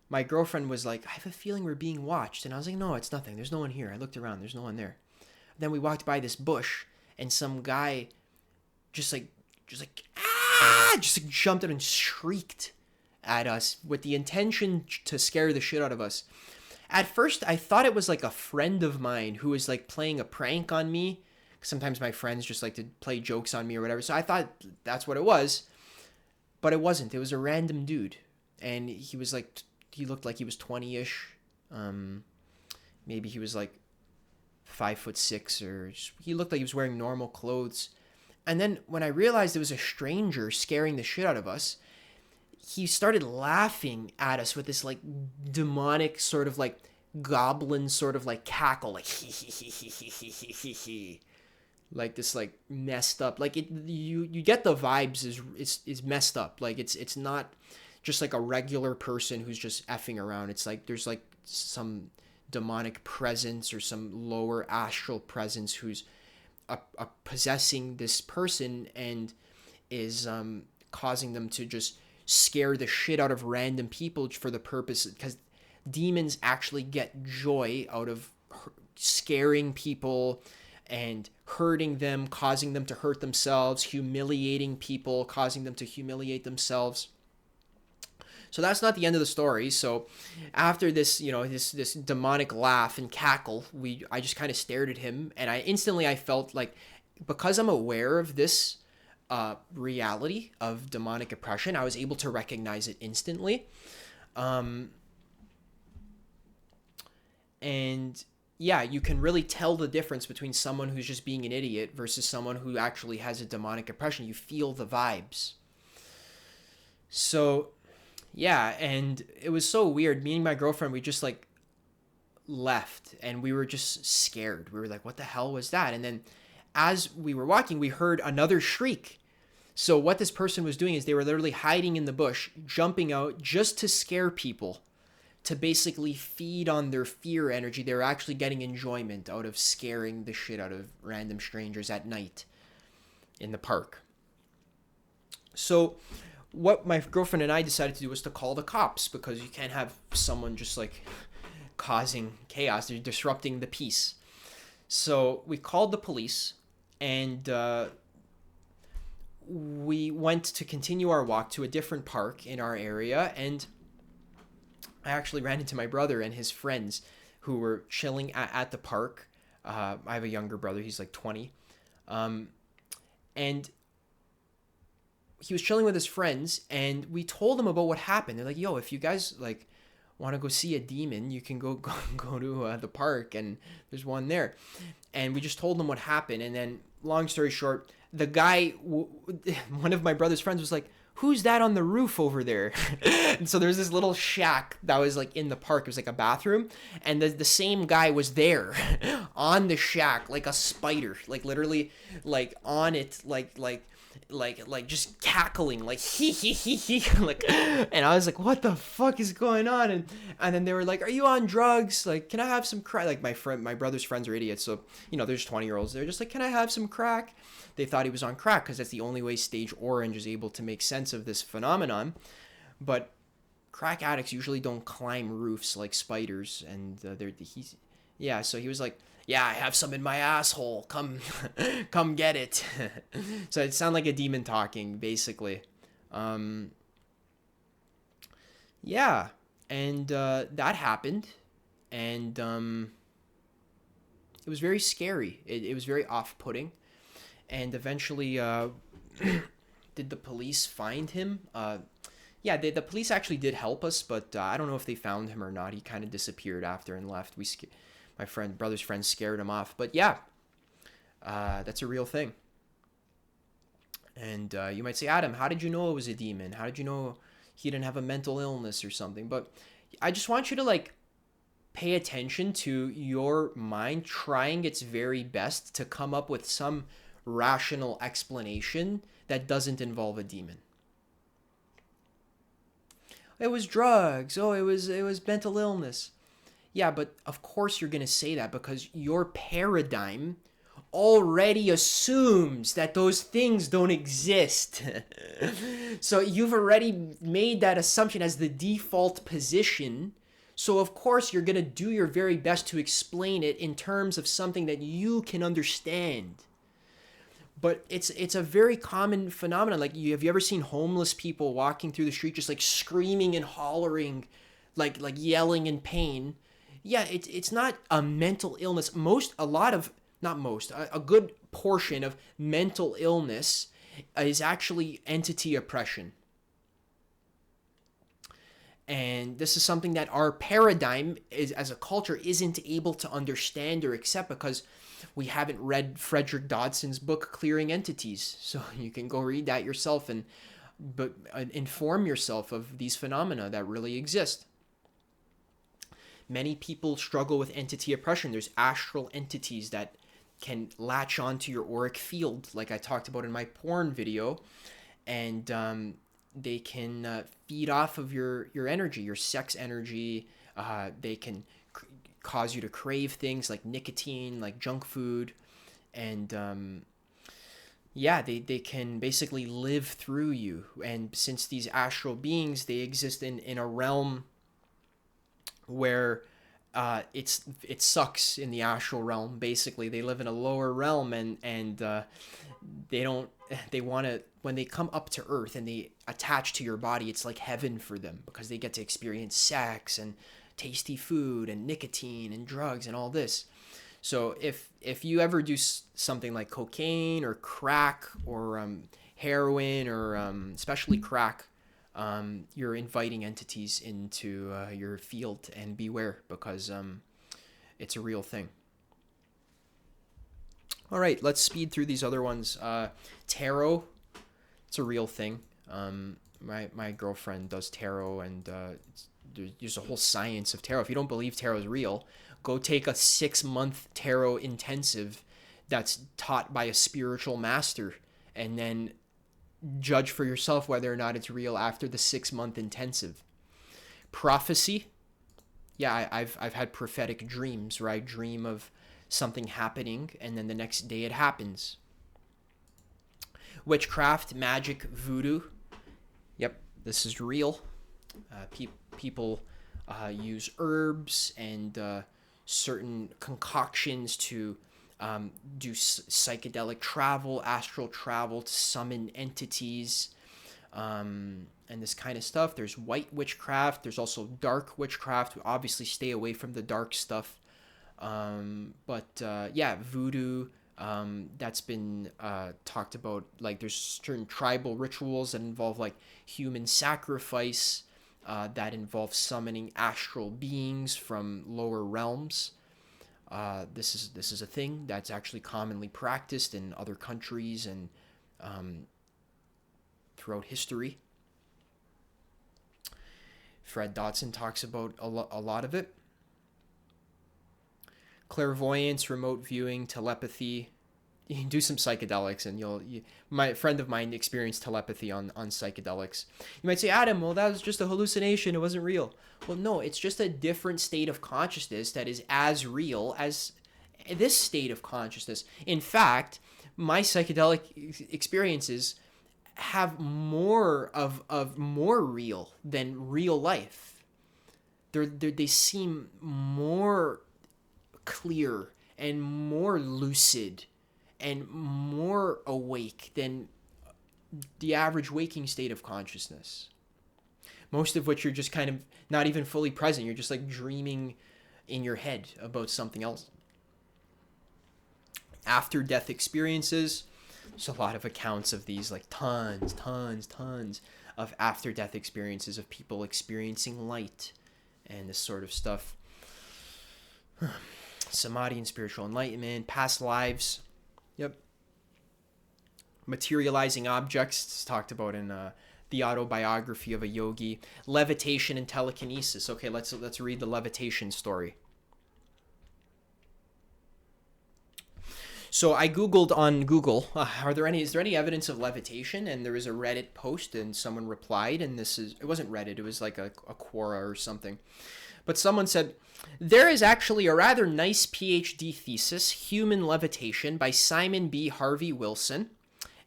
my girlfriend was like, I have a feeling we're being watched. And I was like, no, it's nothing. There's no one here. I looked around. There's no one there. Then we walked by this bush, and some guy just jumped out and shrieked at us with the intention to scare the shit out of us. At first, I thought it was like a friend of mine who was like playing a prank on me. Sometimes my friends just like to play jokes on me or whatever. So I thought that's what it was, but it wasn't. It was a random dude, and he looked like he was 20-ish. Maybe he was like 5'6", or he looked like he was wearing normal clothes. And then when I realized it was a stranger scaring the shit out of us, he started laughing at us with this like demonic sort of like goblin sort of like cackle, like like this like messed up, like you get the vibes is messed up, like it's not just like a regular person who's just effing around. It's like there's like some demonic presence or some lower astral presence who's possessing this person and is causing them to just scare the shit out of random people for the purpose, because demons actually get joy out of scaring people and hurting them, causing them to hurt themselves, humiliating people, causing them to humiliate themselves. So that's not the end of the story. So after this, this demonic laugh and cackle, I just kind of stared at him, and I felt like, because I'm aware of this reality of demonic oppression, I was able to recognize it instantly. And yeah, you can really tell the difference between someone who's just being an idiot versus someone who actually has a demonic oppression. You feel the vibes. So yeah, and it was so weird. Me and my girlfriend, we just like left, and we were just scared. We were like, what the hell was that? And then as we were walking, we heard another shriek. So what this person was doing is they were literally hiding in the bush, jumping out just to scare people, to basically feed on their fear energy. They were actually getting enjoyment out of scaring the shit out of random strangers at night in the park. So what my girlfriend and I decided to do was to call the cops, because you can't have someone just like causing chaos. They're disrupting the peace. So we called the police, and we went to continue our walk to a different park in our area, and I actually ran into my brother and his friends who were chilling at the park. I have a younger brother. He's like 20. And he was chilling with his friends, and we told them about what happened. They're like, yo, if you guys like want to go see a demon, you can go to the park, and there's one there. And we just told them what happened. And then, long story short, the guy, one of my brother's friends was like, who's that on the roof over there? And so there's this little shack that was like in the park. It was like a bathroom. And the same guy was there on the shack, like a spider, like literally like on it, like just cackling, like he, like, and I was like, what the fuck is going on? And then they were like, are you on drugs? Like, can I have some crack? Like my brother's friends are idiots. So, there's 20-year-olds. They're just like, can I have some crack? They thought he was on crack because that's the only way Stage Orange is able to make sense of this phenomenon. But crack addicts usually don't climb roofs like spiders. And so he was like, yeah, I have some in my asshole. Come get it. So it sounded like a demon talking, basically. Yeah, and that happened, and it was very scary. It was very off-putting, and eventually, did the police find him? Yeah, the police actually did help us, but I don't know if they found him or not. He kind of disappeared after and left. My brother's friend scared him off. But yeah, that's a real thing. And you might say, Adam, how did you know it was a demon? How did you know he didn't have a mental illness or something? But I just want you to like pay attention to your mind trying its very best to come up with some rational explanation that doesn't involve a demon. It was drugs. Oh, it was mental illness. Yeah, but of course you're going to say that because your paradigm already assumes that those things don't exist. So you've already made that assumption as the default position. So of course you're going to do your very best to explain it in terms of something that you can understand. But it's a very common phenomenon. Like, have you ever seen homeless people walking through the street just like screaming and hollering, like yelling in pain? Yeah, it's not a mental illness. A good portion of mental illness is actually entity oppression. And this is something that our paradigm as a culture isn't able to understand or accept because we haven't read Frederick Dodson's book, Clearing Entities. So you can go read that yourself and but inform yourself of these phenomena that really exist. Many people struggle with entity oppression. There's astral entities that can latch onto your auric field, like I talked about in my porn video, and they can feed off of your energy, your sex energy. They can cause you to crave things like nicotine, like junk food, and yeah, they can basically live through you. And since these astral beings, they exist in a realm where it sucks in the astral realm. Basically, they live in a lower realm, and they want to, when they come up to earth and they attach to your body, it's like heaven for them, because they get to experience sex and tasty food and nicotine and drugs and all this. So if you ever do something like cocaine or crack or heroin or especially crack, you're inviting entities into your field, and beware, because it's a real thing. All right, let's speed through these other ones. Tarot, it's a real thing. My girlfriend does tarot, and there's a whole science of tarot. If you don't believe tarot is real, go take a 6-month tarot intensive that's taught by a spiritual master, and then judge for yourself whether or not it's real after the 6-month intensive. Prophecy, yeah, I've had prophetic dreams where I dream of something happening, and then the next day it happens. Witchcraft, magic, voodoo, yep, this is real. People use herbs and certain concoctions to do psychedelic travel, astral travel, to summon entities, and this kind of stuff. There's white witchcraft. There's also dark witchcraft. Obviously, stay away from the dark stuff. But yeah, voodoo, that's been talked about. Like, there's certain tribal rituals that involve like human sacrifice, that involve summoning astral beings from lower realms. This is a thing that's actually commonly practiced in other countries and throughout history. Fred Dodson talks about a lot of it. Clairvoyance, remote viewing, telepathy. You can do some psychedelics, and my friend of mine experienced telepathy on psychedelics. You might say, Adam, well, that was just a hallucination. It wasn't real. Well, no, it's just a different state of consciousness that is as real as this state of consciousness. In fact, my psychedelic experiences have more of more real than real life. They seem more clear and more lucid and more awake than the average waking state of consciousness. Most of which you're just kind of not even fully present. You're just like dreaming in your head about something else. After death experiences, there's a lot of accounts of these, like tons of after death experiences of people experiencing light and this sort of stuff. Samadhi and spiritual enlightenment, past lives. Yep. Materializing objects, it's talked about in the autobiography of a yogi. Levitation and telekinesis. Okay, let's read the levitation story. So I Googled on Google, is there any evidence of levitation? And there was a Reddit post, and someone replied, and it wasn't Reddit, it was like a Quora or something. But someone said, there is actually a rather nice PhD thesis, Human Levitation, by Simon B. Harvey Wilson.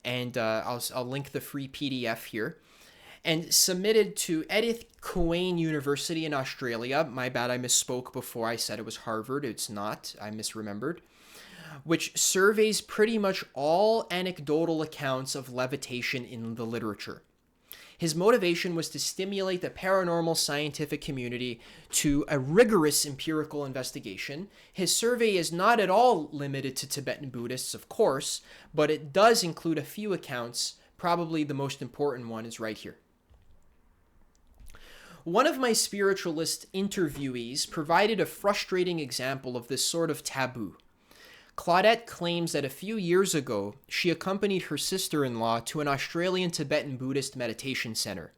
And I'll link the free PDF here. And submitted to Edith Cowan University in Australia. My bad, I misspoke before. I said it was Harvard. It's not. I misremembered. Which surveys pretty much all anecdotal accounts of levitation in the literature. His motivation was to stimulate the paranormal scientific community to a rigorous empirical investigation. His survey is not at all limited to Tibetan Buddhists, of course, but it does include a few accounts. Probably the most important one is right here. One of my spiritualist interviewees provided a frustrating example of this sort of taboo. Claudette claims that a few years ago, she accompanied her sister-in-law to an Australian Tibetan Buddhist meditation center.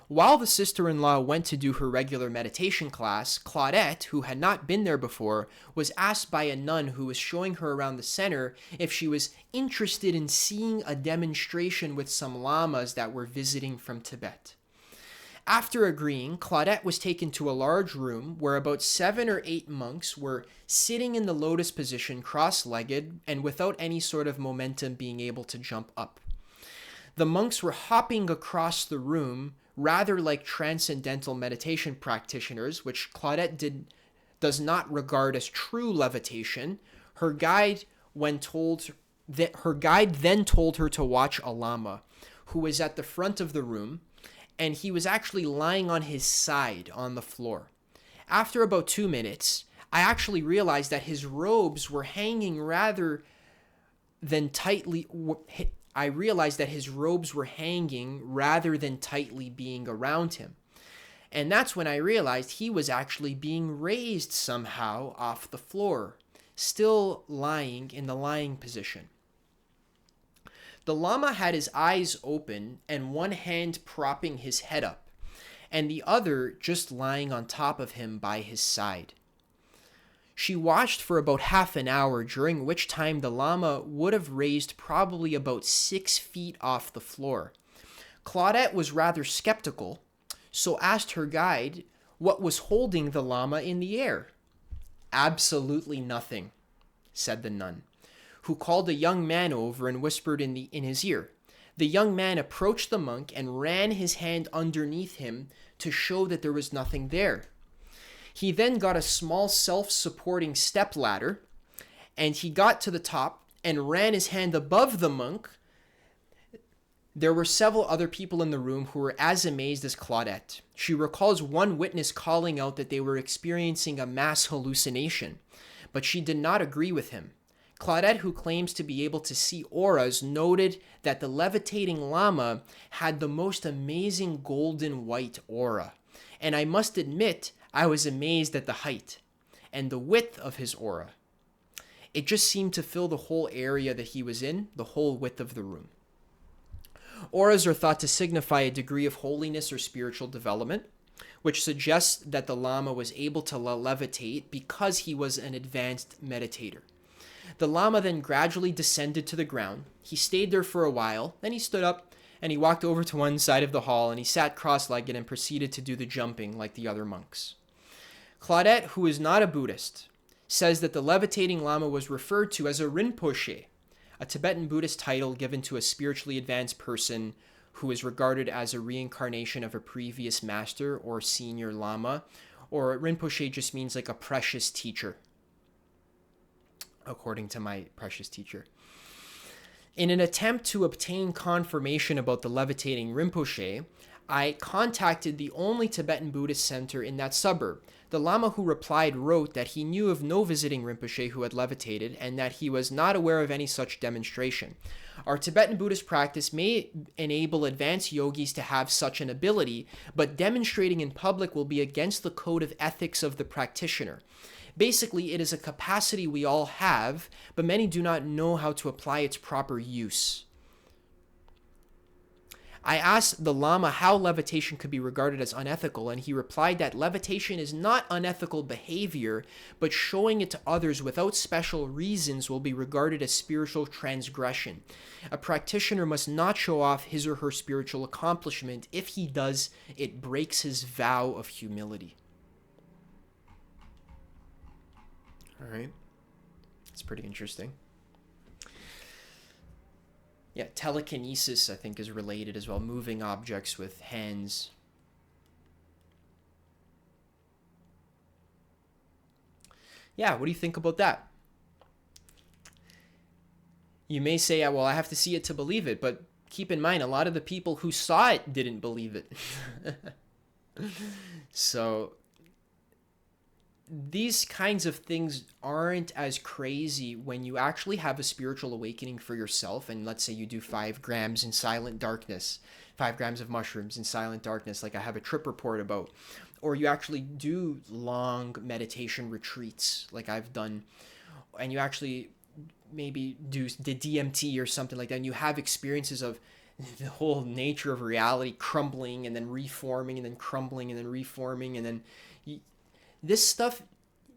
While the sister-in-law went to do her regular meditation class, Claudette, who had not been there before, was asked by a nun who was showing her around the center if she was interested in seeing a demonstration with some lamas that were visiting from Tibet. After agreeing, Claudette was taken to a large room where about 7 or 8 monks were sitting in the lotus position cross-legged and without any sort of momentum being able to jump up. The monks were hopping across the room rather like transcendental meditation practitioners, which Claudette does not regard as true levitation. Her guide then told her to watch a lama who was at the front of the room, and he was actually lying on his side on the floor. After about 2 minutes, I actually realized that his robes were hanging rather than tightly being around him. And that's when I realized he was actually being raised somehow off the floor, still lying in the lying position. The Lama had his eyes open and one hand propping his head up, and the other just lying on top of him by his side. She watched for about half an hour, during which time the Lama would have raised probably about 6 feet off the floor. Claudette was rather skeptical, so asked her guide what was holding the Lama in the air. "Absolutely nothing," said the nun, who called a young man over and whispered in his ear. The young man approached the monk and ran his hand underneath him to show that there was nothing there. He then got a small self-supporting step ladder, and he got to the top and ran his hand above the monk. There were several other people in the room who were as amazed as Claudette. She recalls one witness calling out that they were experiencing a mass hallucination, but she did not agree with him. Claudette, who claims to be able to see auras, noted that the levitating Lama had the most amazing golden white aura, and I must admit, I was amazed at the height and the width of his aura. It just seemed to fill the whole area that he was in, the whole width of the room. Auras are thought to signify a degree of holiness or spiritual development, which suggests that the Lama was able to levitate because he was an advanced meditator. The Lama then gradually descended to the ground. He stayed there for a while, then he stood up and he walked over to one side of the hall and he sat cross-legged and proceeded to do the jumping like the other monks. Claudette, who is not a Buddhist, says that the levitating Lama was referred to as a Rinpoche, a Tibetan Buddhist title given to a spiritually advanced person who is regarded as a reincarnation of a previous master or senior Lama, or Rinpoche just means like a precious teacher, according to my precious teacher. In an attempt to obtain confirmation about the levitating Rinpoche, I contacted the only Tibetan Buddhist center in that suburb. The Lama who replied wrote that he knew of no visiting Rinpoche who had levitated and that he was not aware of any such demonstration. Our Tibetan Buddhist practice may enable advanced yogis to have such an ability, but demonstrating in public will be against the code of ethics of the practitioner. Basically, it is a capacity we all have, but many do not know how to apply its proper use. I asked the Lama how levitation could be regarded as unethical, and he replied that levitation is not unethical behavior, but showing it to others without special reasons will be regarded as spiritual transgression. A practitioner must not show off his or her spiritual accomplishment. If he does, it breaks his vow of humility. All right. It's pretty interesting. Yeah, telekinesis, I think, is related as well. Moving objects with hands. Yeah, what do you think about that? You may say, well, I have to see it to believe it, but keep in mind, a lot of the people who saw it didn't believe it. So these kinds of things aren't as crazy when you actually have a spiritual awakening for yourself. And let's say you do 5 grams in silent darkness, 5 grams of mushrooms in silent darkness, like I have a trip report about, or you actually do long meditation retreats like I've done, and you actually maybe do the DMT or something like that, and you have experiences of the whole nature of reality crumbling and then reforming and then crumbling and then reforming, and then this stuff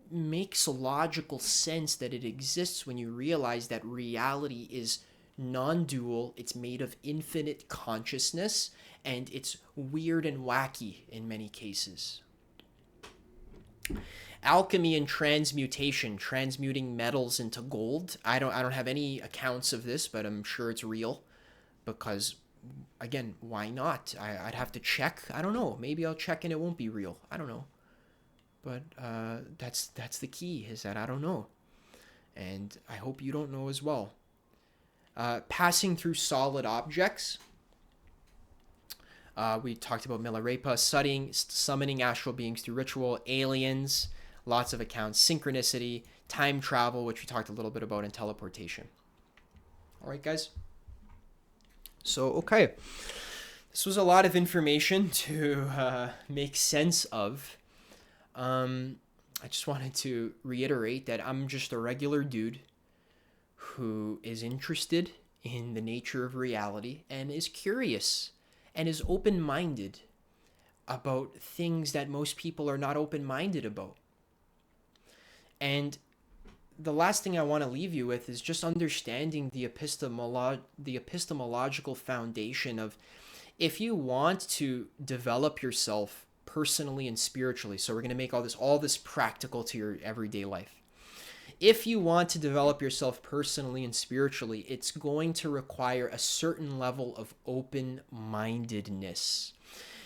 makes logical sense that it exists when you realize that reality is non-dual, it's made of infinite consciousness, and it's weird and wacky in many cases. Alchemy and transmutation, transmuting metals into gold. I don't have any accounts of this, but I'm sure it's real, because again, why not? I'd have to check. I don't know. Maybe I'll check and it won't be real. I don't know. But that's the key, is that I don't know. And I hope you don't know as well. Passing through solid objects. We talked about Milarepa, summoning astral beings through ritual, aliens, lots of accounts, synchronicity, time travel, which we talked a little bit about, and teleportation. All right, guys. So, okay. This was a lot of information to make sense of. I just wanted to reiterate that I'm just a regular dude who is interested in the nature of reality and is curious and is open-minded about things that most people are not open-minded about. And the last thing I want to leave you with is just understanding the epistemological foundation of, if you want to develop yourself personally and spiritually, so we're going to make all this practical to your everyday life. If you want to develop yourself personally and spiritually, it's going to require a certain level of open-mindedness.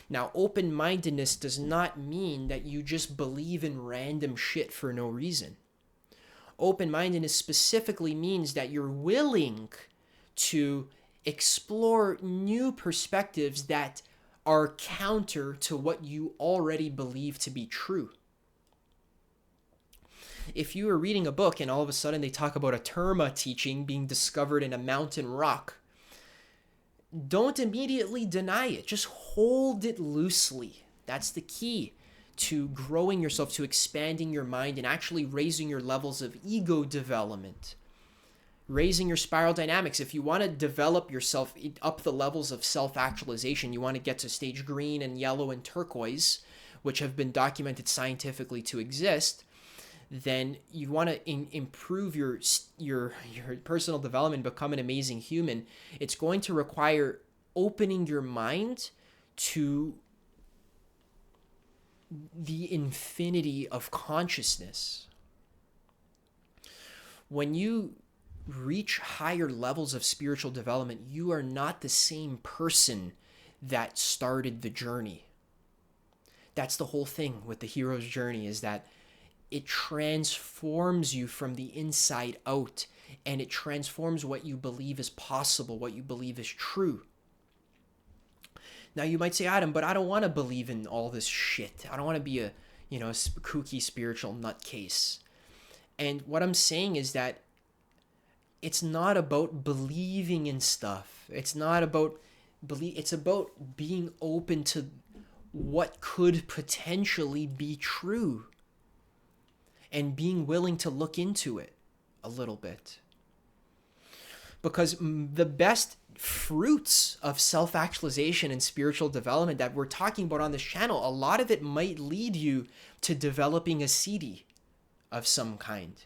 Now, open-mindedness does not mean that you just believe in random shit for no reason. Open-mindedness specifically means that you're willing to explore new perspectives that are counter to what you already believe to be true. If you are reading a book and all of a sudden they talk about a terma teaching being discovered in a mountain rock, don't immediately deny it. Just hold it loosely. That's the key to growing yourself, to expanding your mind, and actually raising your levels of ego development. Raising your spiral dynamics. If you want to develop yourself up the levels of self-actualization, you want to get to stage green and yellow and turquoise, which have been documented scientifically to exist, then you want to improve your personal development, become an amazing human. It's going to require opening your mind to the infinity of consciousness. When you reach higher levels of spiritual development, you are not the same person that started the journey. That's the whole thing with the hero's journey, is that it transforms you from the inside out, and it transforms what you believe is possible, what you believe is true. Now you might say, Adam, but I don't want to believe in all this shit. I don't want to be a kooky spiritual nutcase. And what I'm saying is that it's not about believing in stuff. It's about being open to what could potentially be true, and being willing to look into it a little bit. Because the best fruits of self-actualization and spiritual development that we're talking about on this channel, a lot of it might lead you to developing a siddhi of some kind.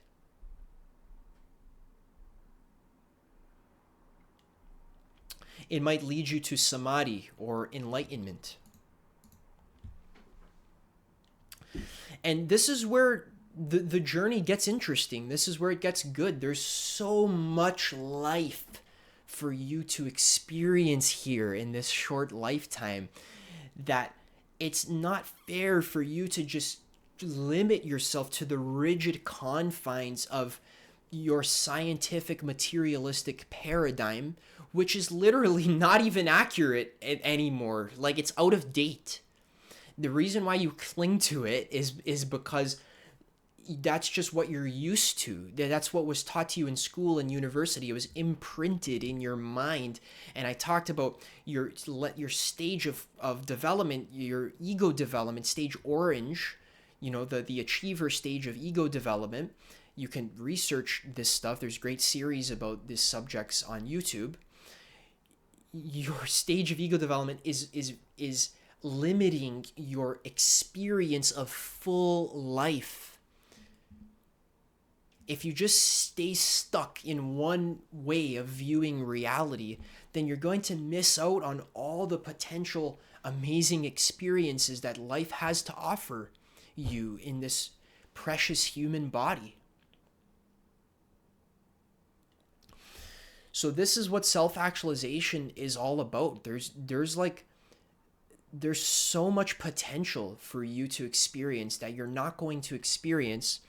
It might lead you to samadhi or enlightenment. And this is where the journey gets interesting. This is where it gets good. There's so much life for you to experience here in this short lifetime that it's not fair for you to just limit yourself to the rigid confines of your scientific materialistic paradigm, which is literally not even accurate anymore. Like, it's out of date. The reason why you cling to it is because that's just what you're used to. That's what was taught to you in school and university. It was imprinted in your mind. And I talked about your stage of development, your ego development, stage orange, the achiever stage of ego development. You can research this stuff. There's great series about these subjects on YouTube. Your stage of ego development is limiting your experience of full life. If you just stay stuck in one way of viewing reality, then you're going to miss out on all the potential amazing experiences that life has to offer you in this precious human body. So this is what self-actualization is all about. There's so much potential for you to experience that you're not going to experience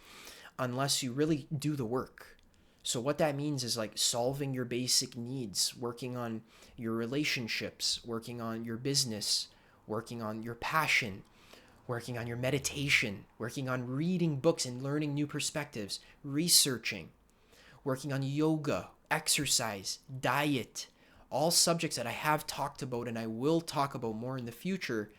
unless you really do the work. So what that means is like solving your basic needs, working on your relationships, working on your business, working on your passion, working on your meditation, working on reading books and learning new perspectives, researching, working on yoga, exercise, diet, all subjects that I have talked about and I will talk about more in the future.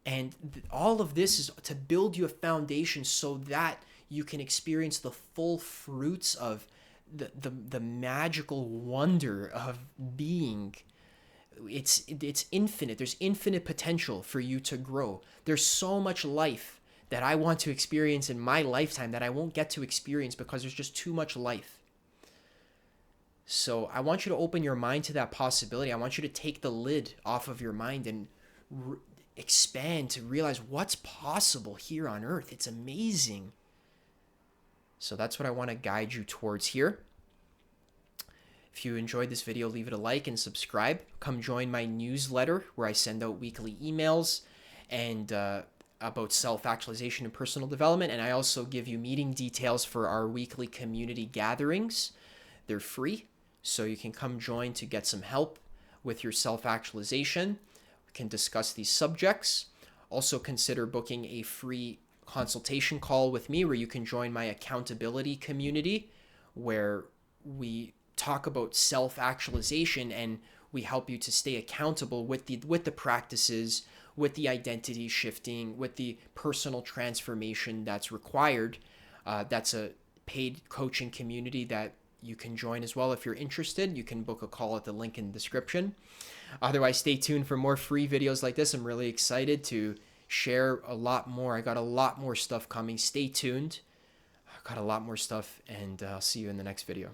And all of this is to build you a foundation so that you can experience the full fruits of the magical wonder of being. It's infinite. There's infinite potential for you to grow. There's so much life that I want to experience in my lifetime that I won't get to experience because there's just too much life. So I want you to open your mind to that possibility. I want you to take the lid off of your mind and expand to realize what's possible here on Earth. It's amazing. So that's what I want to guide you towards here. If you enjoyed this video, leave it a like and subscribe. Come join my newsletter where I send out weekly emails and about self-actualization and personal development. And I also give you meeting details for our weekly community gatherings. They're free, so you can come join to get some help with your self-actualization. We can discuss these subjects. Also consider booking a free consultation call with me where you can join my accountability community where we talk about self-actualization and we help you to stay accountable with the practices, with the identity shifting, with the personal transformation that's required. That's a paid coaching community that you can join as well. If you're interested, you can book a call at the link in the description. Otherwise, stay tuned for more free videos like this. I'm really excited to share a lot more. I got a lot more stuff coming. Stay tuned. I got a lot more stuff, and I'll see you in the next video.